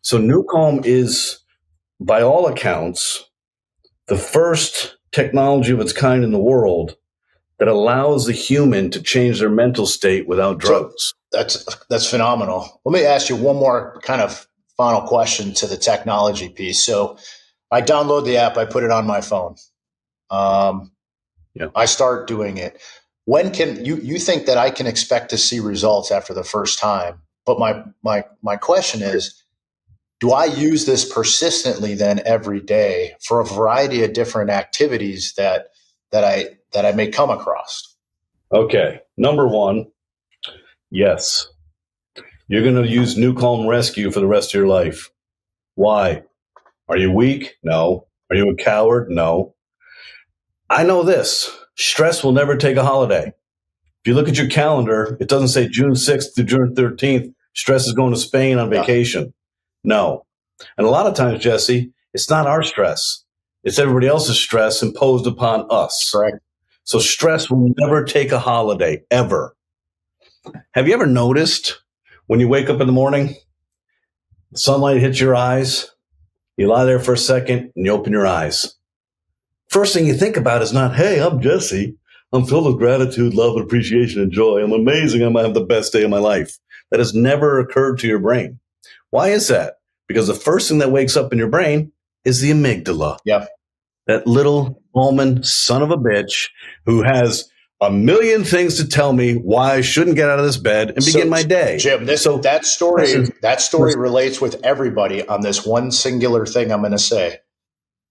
So NuCalm is, by all accounts, the first technology of its kind in the world that allows the human to change their mental state without drugs. So that's phenomenal. Let me ask you one more kind of final question to the technology piece. So I download the app, I put it on my phone. I start doing it. When can you think that I can expect to see results after the first time? But my question is, do I use this persistently then every day for a variety of different activities that that I may come across? Okay. Number one, yes. You're going to use NuCalm Rescue for the rest of your life. Why? Are you weak? No. Are you a coward? No. I know this. Stress will never take a holiday. If you look at your calendar, it doesn't say June 6th to June 13th, stress is going to Spain on vacation. No. And a lot of times, Jesse, it's not our stress. It's everybody else's stress imposed upon us. Correct. So stress will never take a holiday, ever. Have you ever noticed when you wake up in the morning, sunlight hits your eyes, you lie there for a second, and you open your eyes? First thing you think about is not, hey, I'm Jesse. I'm filled with gratitude, love, appreciation, and joy. I'm amazing. I might have the best day of my life. That has never occurred to your brain. Why is that? Because the first thing that wakes up in your brain is the amygdala. Yep. That little almond son of a bitch who has a million things to tell me why I shouldn't get out of this bed and begin my day. Jim, that story relates with everybody on this one singular thing I'm going to say.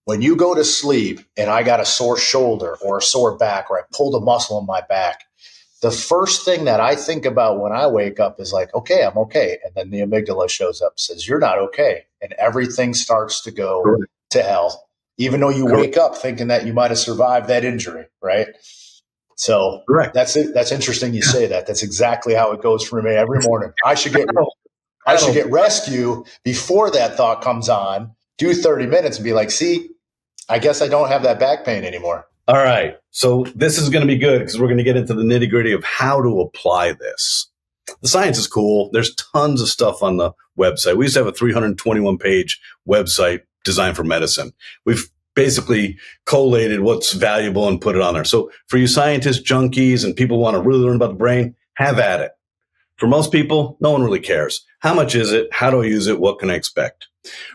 When you go to sleep and I got a sore shoulder or a sore back or I pulled a muscle in my back, the first thing that I think about when I wake up is like, okay, I'm okay. And then the amygdala shows up and says, you're not okay. And everything starts to go to hell, even though you wake up thinking that you might have survived that injury, right? So that's it. That's interesting you say that. That's exactly how it goes for me every morning. I should get rescue before that thought comes on, do 30 minutes and be like, see, I guess I don't have that back pain anymore. All right. So this is going to be good because we're going to get into the nitty gritty of how to apply this. The science is cool. There's tons of stuff on the website. We used to have a 321 page website designed for medicine. We've basically collated what's valuable and put it on there. So for you scientists, junkies, and people who want to really learn about the brain, have at it. For most people, no one really cares. How much is it? How do I use it? What can I expect?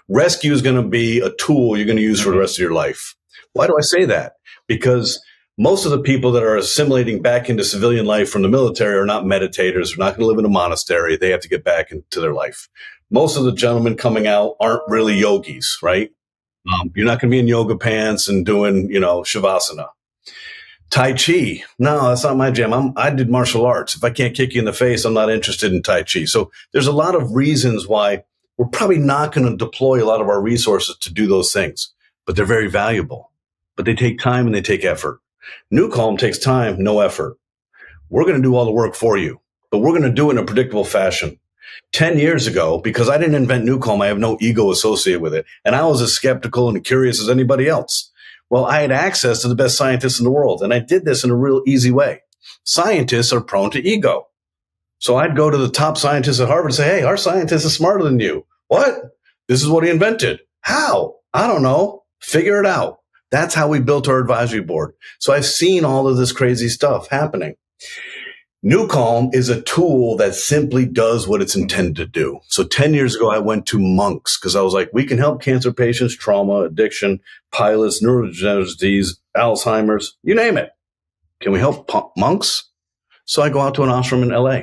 Rescue is going to be a tool you're going to use for the rest of your life. Why do I say that? Because most of the people that are assimilating back into civilian life from the military are not meditators. They're not going to live in a monastery. They have to get back into their life. Most of the gentlemen coming out aren't really yogis, right? You're not going to be in yoga pants and doing, shavasana. Tai Chi. No, that's not my jam. I did martial arts. If I can't kick you in the face, I'm not interested in Tai Chi. So there's a lot of reasons why we're probably not going to deploy a lot of our resources to do those things, but they're very valuable. But they take time and they take effort. NuCalm takes time, no effort. We're going to do all the work for you, but we're going to do it in a predictable fashion. 10 years ago, because I didn't invent NuCalm, I have no ego associated with it. And I was as skeptical and curious as anybody else. Well, I had access to the best scientists in the world, and I did this in a real easy way. Scientists are prone to ego. So I'd go to the top scientists at Harvard and say, hey, our scientist is smarter than you. What? This is what he invented. How? I don't know. Figure it out. That's how we built our advisory board. So I've seen all of this crazy stuff happening. NuCalm is a tool that simply does what it's intended to do. So 10 years ago, I went to monks because I was like, we can help cancer patients, trauma, addiction, pilots, neurodegenerative disease, Alzheimer's, you name it. Can we help monks? So I go out to an ashram in LA.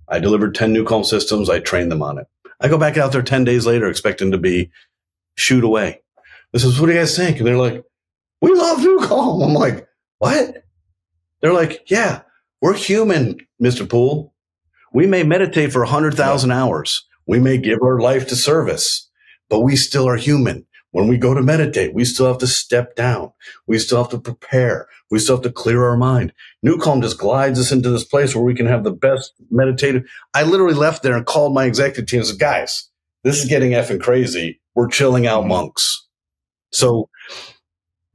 I delivered 10 NuCalm systems. I trained them on it. I go back out there 10 days later, expecting to be shooed away. This is, what do you guys think? And they're like, we love NuCalm. I'm like, what? They're like, yeah. We're human, Mr. Poole. We may meditate for 100,000 hours. We may give our life to service, but we still are human. When we go to meditate, we still have to step down. We still have to prepare. We still have to clear our mind. NuCalm just glides us into this place where we can have the best meditative. I literally left there and called my executive team and said, guys, this is getting effing crazy. We're chilling out monks. So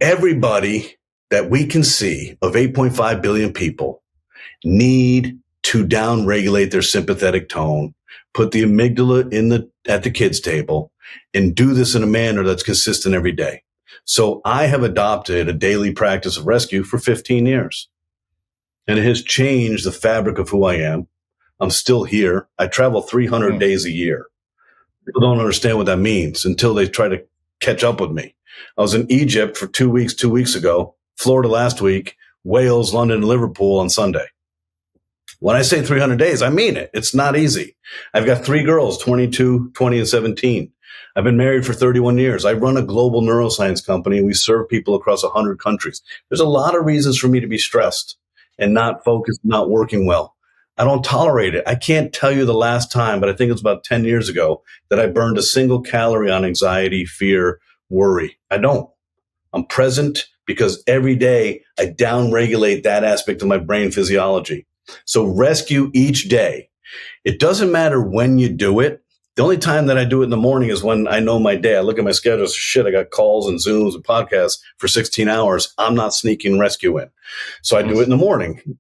everybody that we can see of 8.5 billion people need to down-regulate their sympathetic tone, put the amygdala at the kids' table, and do this in a manner that's consistent every day. So I have adopted a daily practice of rescue for 15 years. And it has changed the fabric of who I am. I'm still here. I travel 300 days a year. People don't understand what that means until they try to catch up with me. I was in Egypt for 2 weeks, 2 weeks ago, Florida last week, Wales, London, and Liverpool on Sunday. When I say 300 days, I mean it. It's not easy. I've got 3 girls, 22, 20, and 17. I've been married for 31 years. I run a global neuroscience company, and we serve people across 100 countries. There's a lot of reasons for me to be stressed and not focused, not working well. I don't tolerate it. I can't tell you the last time, but I think it's about 10 years ago that I burned a single calorie on anxiety, fear, worry. I don't. I'm present because every day I downregulate that aspect of my brain physiology. So rescue each day. It doesn't matter when you do it. The only time that I do it in the morning is when I know my day. I look at my schedule. Shit, I got calls and Zooms and podcasts for 16 hours. I'm not sneaking rescue in. So I do it in the morning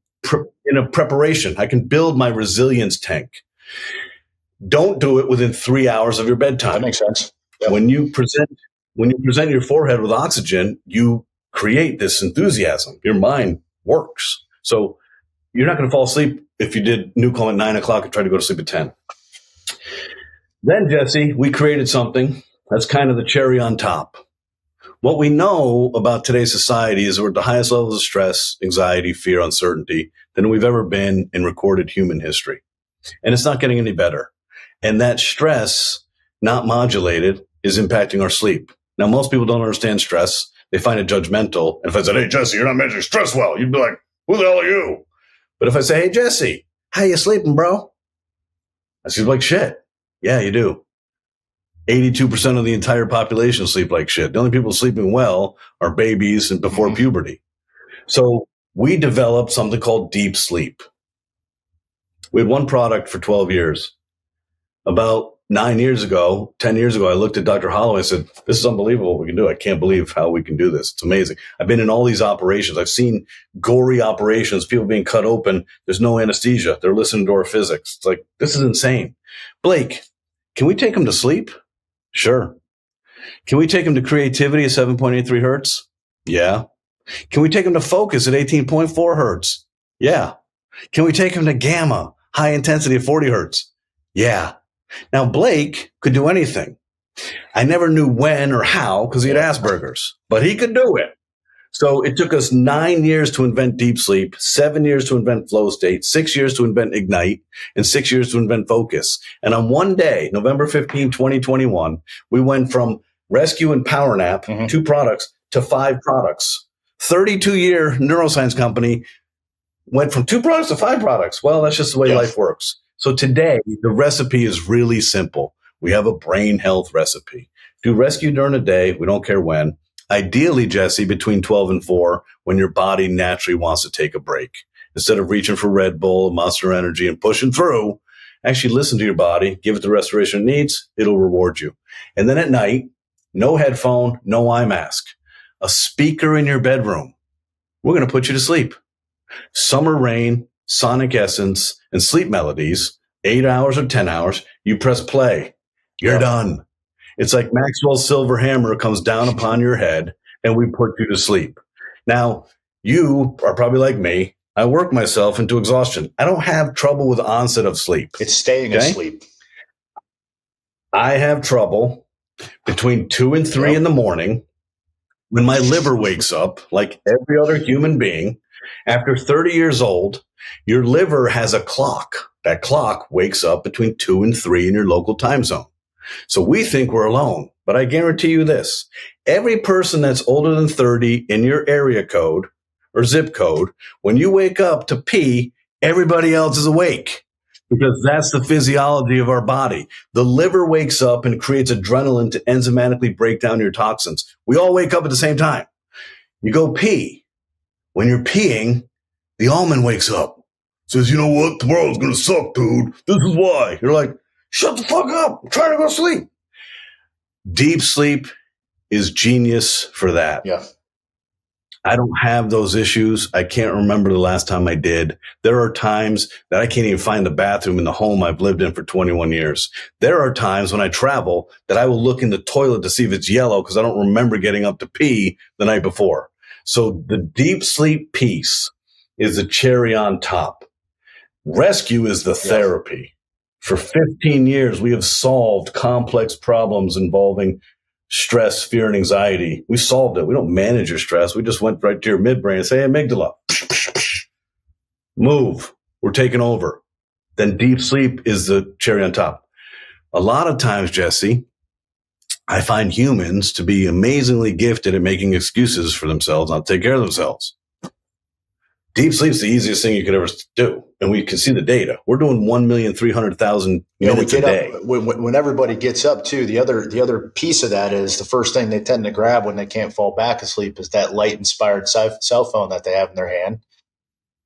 in a preparation. I can build my resilience tank. Don't do it within 3 hours of your bedtime. That makes sense. Yep. When you present your forehead with oxygen, you create this enthusiasm. Your mind works. So you're not going to fall asleep if you did NuCalm at 9 o'clock and tried to go to sleep at 10. Then, Jesse, we created something that's kind of the cherry on top. What we know about today's society is we're at the highest levels of stress, anxiety, fear, uncertainty than we've ever been in recorded human history. And it's not getting any better. And that stress, not modulated, is impacting our sleep. Now, most people don't understand stress. They find it judgmental. And if I said, hey, Jesse, you're not managing stress well, you'd be like, who the hell are you? But if I say, hey, Jesse, how you sleeping, bro? I sleep like shit. Yeah, you do. 82% of the entire population sleep like shit. The only people sleeping well are babies and before puberty. So we developed something called deep sleep. We had one product for 12 years. About 10 years ago, I looked at Dr. Holloway and said, this is unbelievable what we can do. I can't believe how we can do this. It's amazing. I've been in all these operations. I've seen gory operations, people being cut open. There's no anesthesia. They're listening to our physics. It's like, this is insane. Blake, can we take them to sleep? Sure. Can we take them to creativity at 7.83 hertz? Yeah. Can we take them to focus at 18.4 hertz? Yeah. Can we take them to gamma, high intensity at 40 hertz? Yeah. Now, Blake could do anything. I never knew when or how because he had Asperger's, but he could do it. So it took us 9 years to invent deep sleep, 7 years to invent flow state, 6 years to invent ignite, and 6 years to invent focus. And on one day, November 15, 2021, we went from rescue and power nap, 2 products, to 5 products. 32-year neuroscience company went from 2 products to 5 products. Well, that's just the way life works. So today, the recipe is really simple. We have a brain health recipe. Do rescue during the day. We don't care when. Ideally, Jesse, between 12 and 4, when your body naturally wants to take a break. Instead of reaching for Red Bull, Monster Energy, and pushing through, actually listen to your body, give it the restoration it needs, it'll reward you. And then at night, no headphone, no eye mask, a speaker in your bedroom. We're going to put you to sleep. Summer Rain, Sonic Essence, and Sleep Melodies, 8 hours or 10 hours, you press play. You're done. It's like Maxwell's silver hammer comes down upon your head and we put you to sleep. Now, you are probably like me. I work myself into exhaustion. I don't have trouble with onset of sleep. It's staying asleep. I have trouble between 2 and 3 in the morning when my liver wakes up like every other human being. After 30 years old, your liver has a clock. That clock wakes up between 2 and 3 in your local time zone. So we think we're alone, but I guarantee you this. Every person that's older than 30 in your area code or zip code, when you wake up to pee, everybody else is awake because that's the physiology of our body. The liver wakes up and creates adrenaline to enzymatically break down your toxins. We all wake up at the same time. You go pee. When you're peeing, the almond wakes up. Says, you know what? Tomorrow's going to suck, dude. This is why. You're like, shut the fuck up. I'm trying to go to sleep. Deep sleep is genius for that. Yeah. I don't have those issues. I can't remember the last time I did. There are times that I can't even find the bathroom in the home I've lived in for 21 years. There are times when I travel that I will look in the toilet to see if it's yellow because I don't remember getting up to pee the night before. So the deep sleep piece is the cherry on top. Rescue is the therapy. For 15 years, we have solved complex problems involving stress, fear, and anxiety. We solved it. We don't manage your stress. We just went right to your midbrain and say, Amygdala, move. We're taking over. Then deep sleep is the cherry on top. A lot of times, Jesse, I find humans to be amazingly gifted at making excuses for themselves not to take care of themselves. Deep sleep's the easiest thing you could ever do. And we can see the data. We're doing 1,300,000 minutes a day. When everybody gets up too, the other piece of that is the first thing they tend to grab when they can't fall back asleep is that light inspired cell phone that they have in their hand.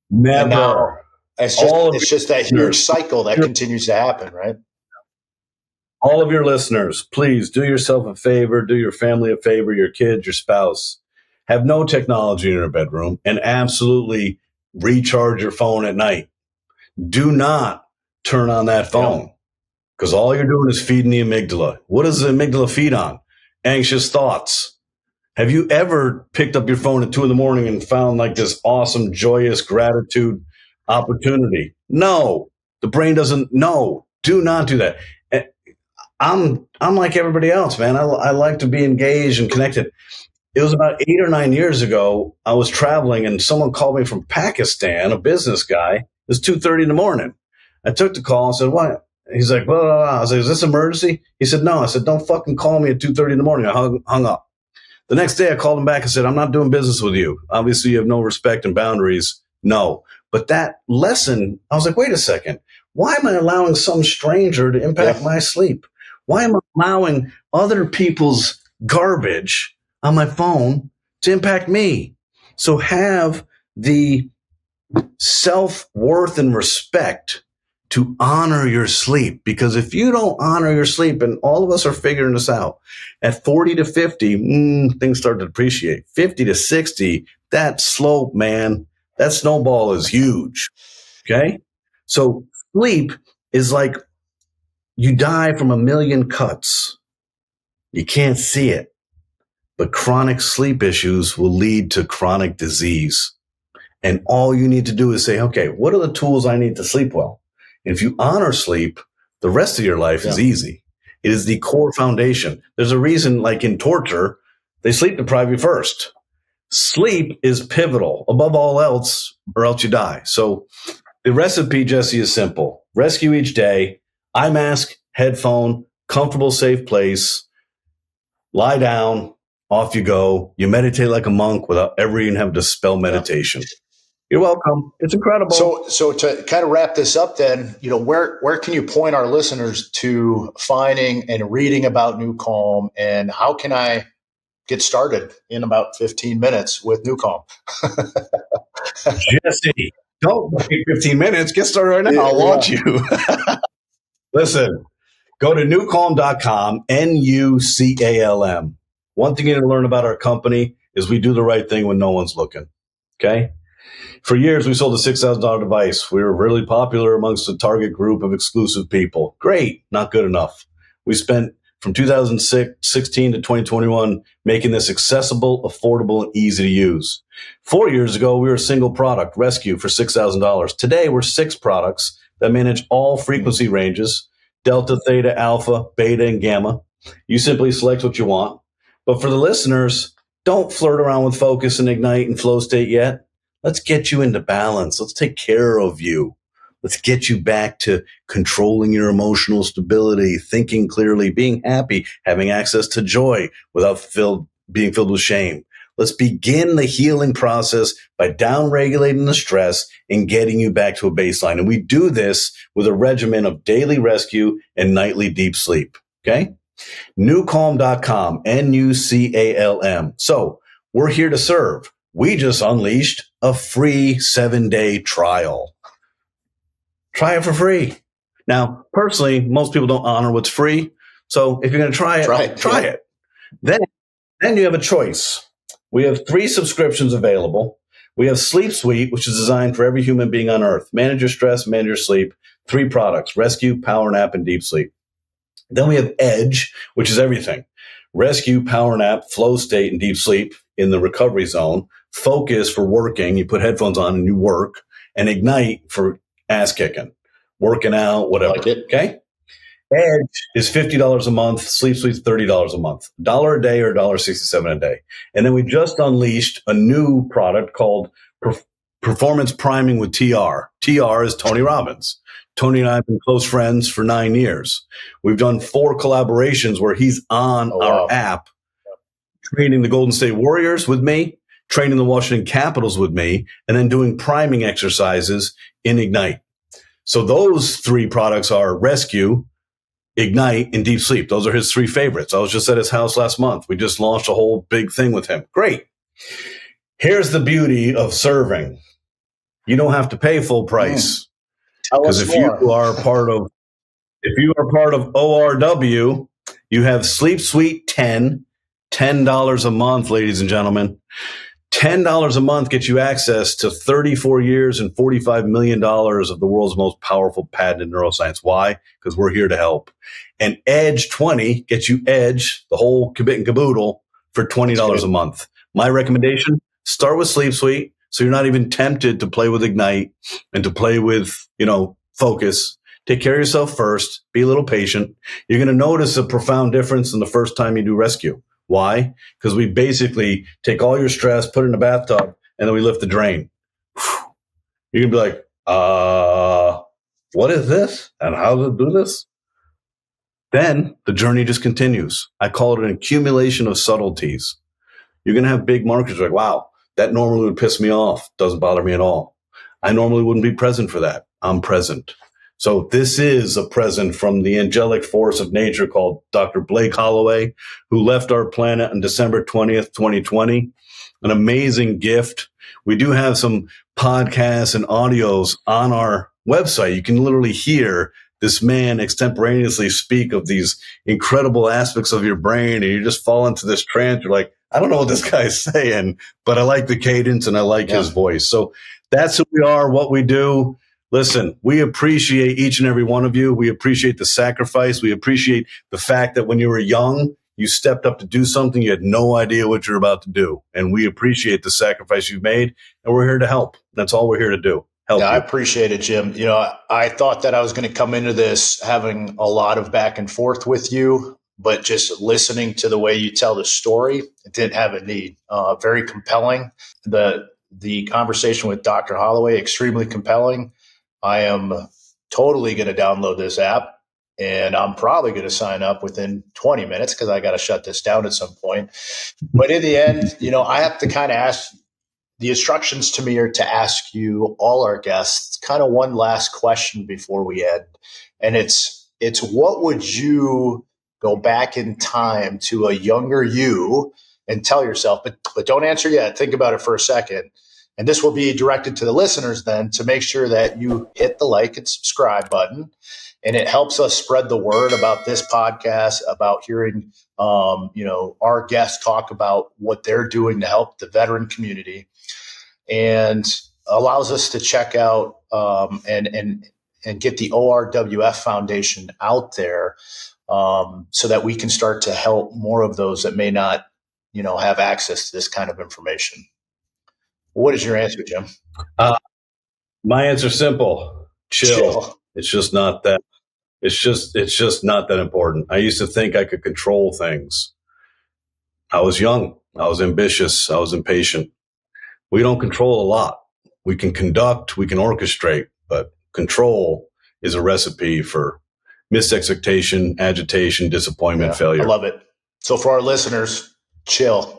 Never. And now it's just that huge cycle that continues to happen, right? All of your listeners, please do yourself a favor, do your family a favor, your kids, your spouse. Have no technology in your bedroom and absolutely recharge your phone at night. Do not turn on that phone because all you're doing is feeding the amygdala. What does the amygdala feed on? Anxious thoughts. Have you ever picked up your phone at 2 a.m. and found like this awesome, joyous gratitude opportunity? No, the brain doesn't. No, do not do that. I'm like everybody else, man. I like to be engaged and connected. It was about 8 or 9 years ago. I was traveling and someone called me from Pakistan, a business guy. It was 2:30 in the morning. I took the call and said, "What?" He's like, "Blah, blah, blah." I was like, "Is this emergency?" He said, "No." I said, "Don't fucking call me at 2:30 in the morning." I hung up. The next day I called him back and said, "I'm not doing business with you. Obviously you have no respect and boundaries." No. But that lesson, I was like, wait a second. Why am I allowing some stranger to impact my sleep? Why am I allowing other people's garbage on my phone to impact me? So have the self-worth and respect to honor your sleep. Because if you don't honor your sleep, and all of us are figuring this out, at 40 to 50, things start to depreciate. 50 to 60, that slope, man, that snowball is huge. Okay? So sleep is like you die from a million cuts. You can't see it. But chronic sleep issues will lead to chronic disease. And all you need to do is say, okay, what are the tools I need to sleep well? And if you honor sleep, the rest of your life is easy. It is the core foundation. There's a reason, like in torture, they sleep deprive you first. Sleep is pivotal above all else, or else you die. So the recipe, Jesse, is simple. Rescue each day, eye mask, headphone, comfortable, safe place, lie down, off you go. You meditate like a monk without ever even having to spell meditation. You're welcome. It's incredible. So to kind of wrap this up then, where can you point our listeners to finding and reading about NuCalm, and how can I get started in about 15 minutes with NuCalm? Jesse, don't wait 15 minutes. Get started right now. I'll launch you. Listen, go to NuCalm.com, NuCalm. One thing you need to learn about our company is we do the right thing when no one's looking. Okay? For years, we sold a $6,000 device. We were really popular amongst a target group of exclusive people. Great, not good enough. We spent from 2016 to 2021 making this accessible, affordable, and easy to use. 4 years ago, we were a single product, Rescue, for $6,000. Today, we're 6 products that manage all frequency ranges, delta, theta, alpha, beta, and gamma. You simply select what you want. But for the listeners, don't flirt around with focus and ignite and flow state yet. Let's get you into balance. Let's take care of you. Let's get you back to controlling your emotional stability, thinking clearly, being happy, having access to joy without being filled with shame. Let's begin the healing process by down-regulating the stress and getting you back to a baseline. And we do this with a regimen of daily rescue and nightly deep sleep. Okay? NuCalm.com, NuCalm. So we're here to serve. We just unleashed a free 7-day trial. Try it for free. Now, personally, most people don't honor what's free. So if you're going to try it. Then you have a choice. We have 3 subscriptions available. We have Sleep Suite, which is designed for every human being on earth. Manage your stress, manage your sleep. 3 products: Rescue, Power Nap, and Deep Sleep. Then we have Edge, which is everything. Rescue, Power Nap, Flow State, and Deep Sleep in the recovery zone. Focus for working. You put headphones on and you work. And Ignite for ass kicking, working out, whatever. Like it. Okay? Edge is $50 a month. Sleep Suite's $30 a month. $1 a day or $1.67 a day. And then we just unleashed a new product called Performance Priming with TR. TR is Tony Robbins. Tony and I have been close friends for 9 years. We've done 4 collaborations where he's on our app, training the Golden State Warriors with me, training the Washington Capitals with me, and then doing priming exercises in Ignite. So those 3 products are Rescue, Ignite, and Deep Sleep. Those are his 3 favorites. I was just at his house last month. We just launched a whole big thing with him. Great. Here's the beauty of serving. You don't have to pay full price. Because if you are part of ORW, you have Sleep Suite 10, $10 a month, ladies and gentlemen. $10 a month gets you access to 34 years and $45 million of the world's most powerful patented neuroscience. Why? Because we're here to help. And Edge 20 gets you Edge, the whole kit and caboodle, for $20 a month. My recommendation, start with Sleep Suite so you're not even tempted to play with Ignite and to play with, Focus. Take care of yourself first. Be a little patient. You're going to notice a profound difference in the first time you do Rescue. Why? Because we basically take all your stress, put it in a bathtub, and then we lift the drain. You're going to be like, what is this? And how to do this? Then the journey just continues. I call it an accumulation of subtleties. You're going to have big markers like, wow, that normally would piss me off. Doesn't bother me at all. I normally wouldn't be present for that. I'm present. So this is a present from the angelic force of nature called Dr. Blake Holloway, who left our planet on December 20th, 2020. An amazing gift. We do have some podcasts and audios on our website. You can literally hear this man extemporaneously speak of these incredible aspects of your brain, and you just fall into this trance. You're like, I don't know what this guy's saying, but I like the cadence and I like his voice. So that's who we are, what we do. Listen, we appreciate each and every one of you. We appreciate the sacrifice. We appreciate the fact that when you were young, you stepped up to do something. You had no idea what you're about to do. And we appreciate the sacrifice you've made. And we're here to help. That's all we're here to do. Help you. I appreciate it, Jim. I thought that I was going to come into this having a lot of back and forth with you, but just listening to the way you tell the story, it didn't have a need. Very compelling. The conversation with Dr. Holloway, extremely compelling. I am totally going to download this app, and I'm probably going to sign up within 20 minutes because I got to shut this down at some point. But in the end, I have to kind of ask, the instructions to me are to ask you, all our guests, kind of one last question before we end. And it's what would you go back in time to a younger you and tell yourself, but don't answer yet. Think about it for a second. And this will be directed to the listeners then to make sure that you hit the like and subscribe button. And it helps us spread the word about this podcast, about hearing, our guests talk about what they're doing to help the veteran community, and allows us to check out and get the ORWF Foundation out there so that we can start to help more of those that may not, have access to this kind of information. What is your answer, Jim? My answer's simple. Chill. It's just not that. It's just not that important. I used to think I could control things. I was young. I was ambitious. I was impatient. We don't control a lot. We can conduct, we can orchestrate, but control is a recipe for misexpectation, agitation, disappointment, failure. I love it. So for our listeners, chill.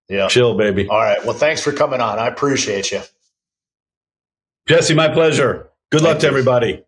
Yeah. Chill, baby. All right. Well, thanks for coming on. I appreciate you. Jesse, my pleasure. Good luck to everybody.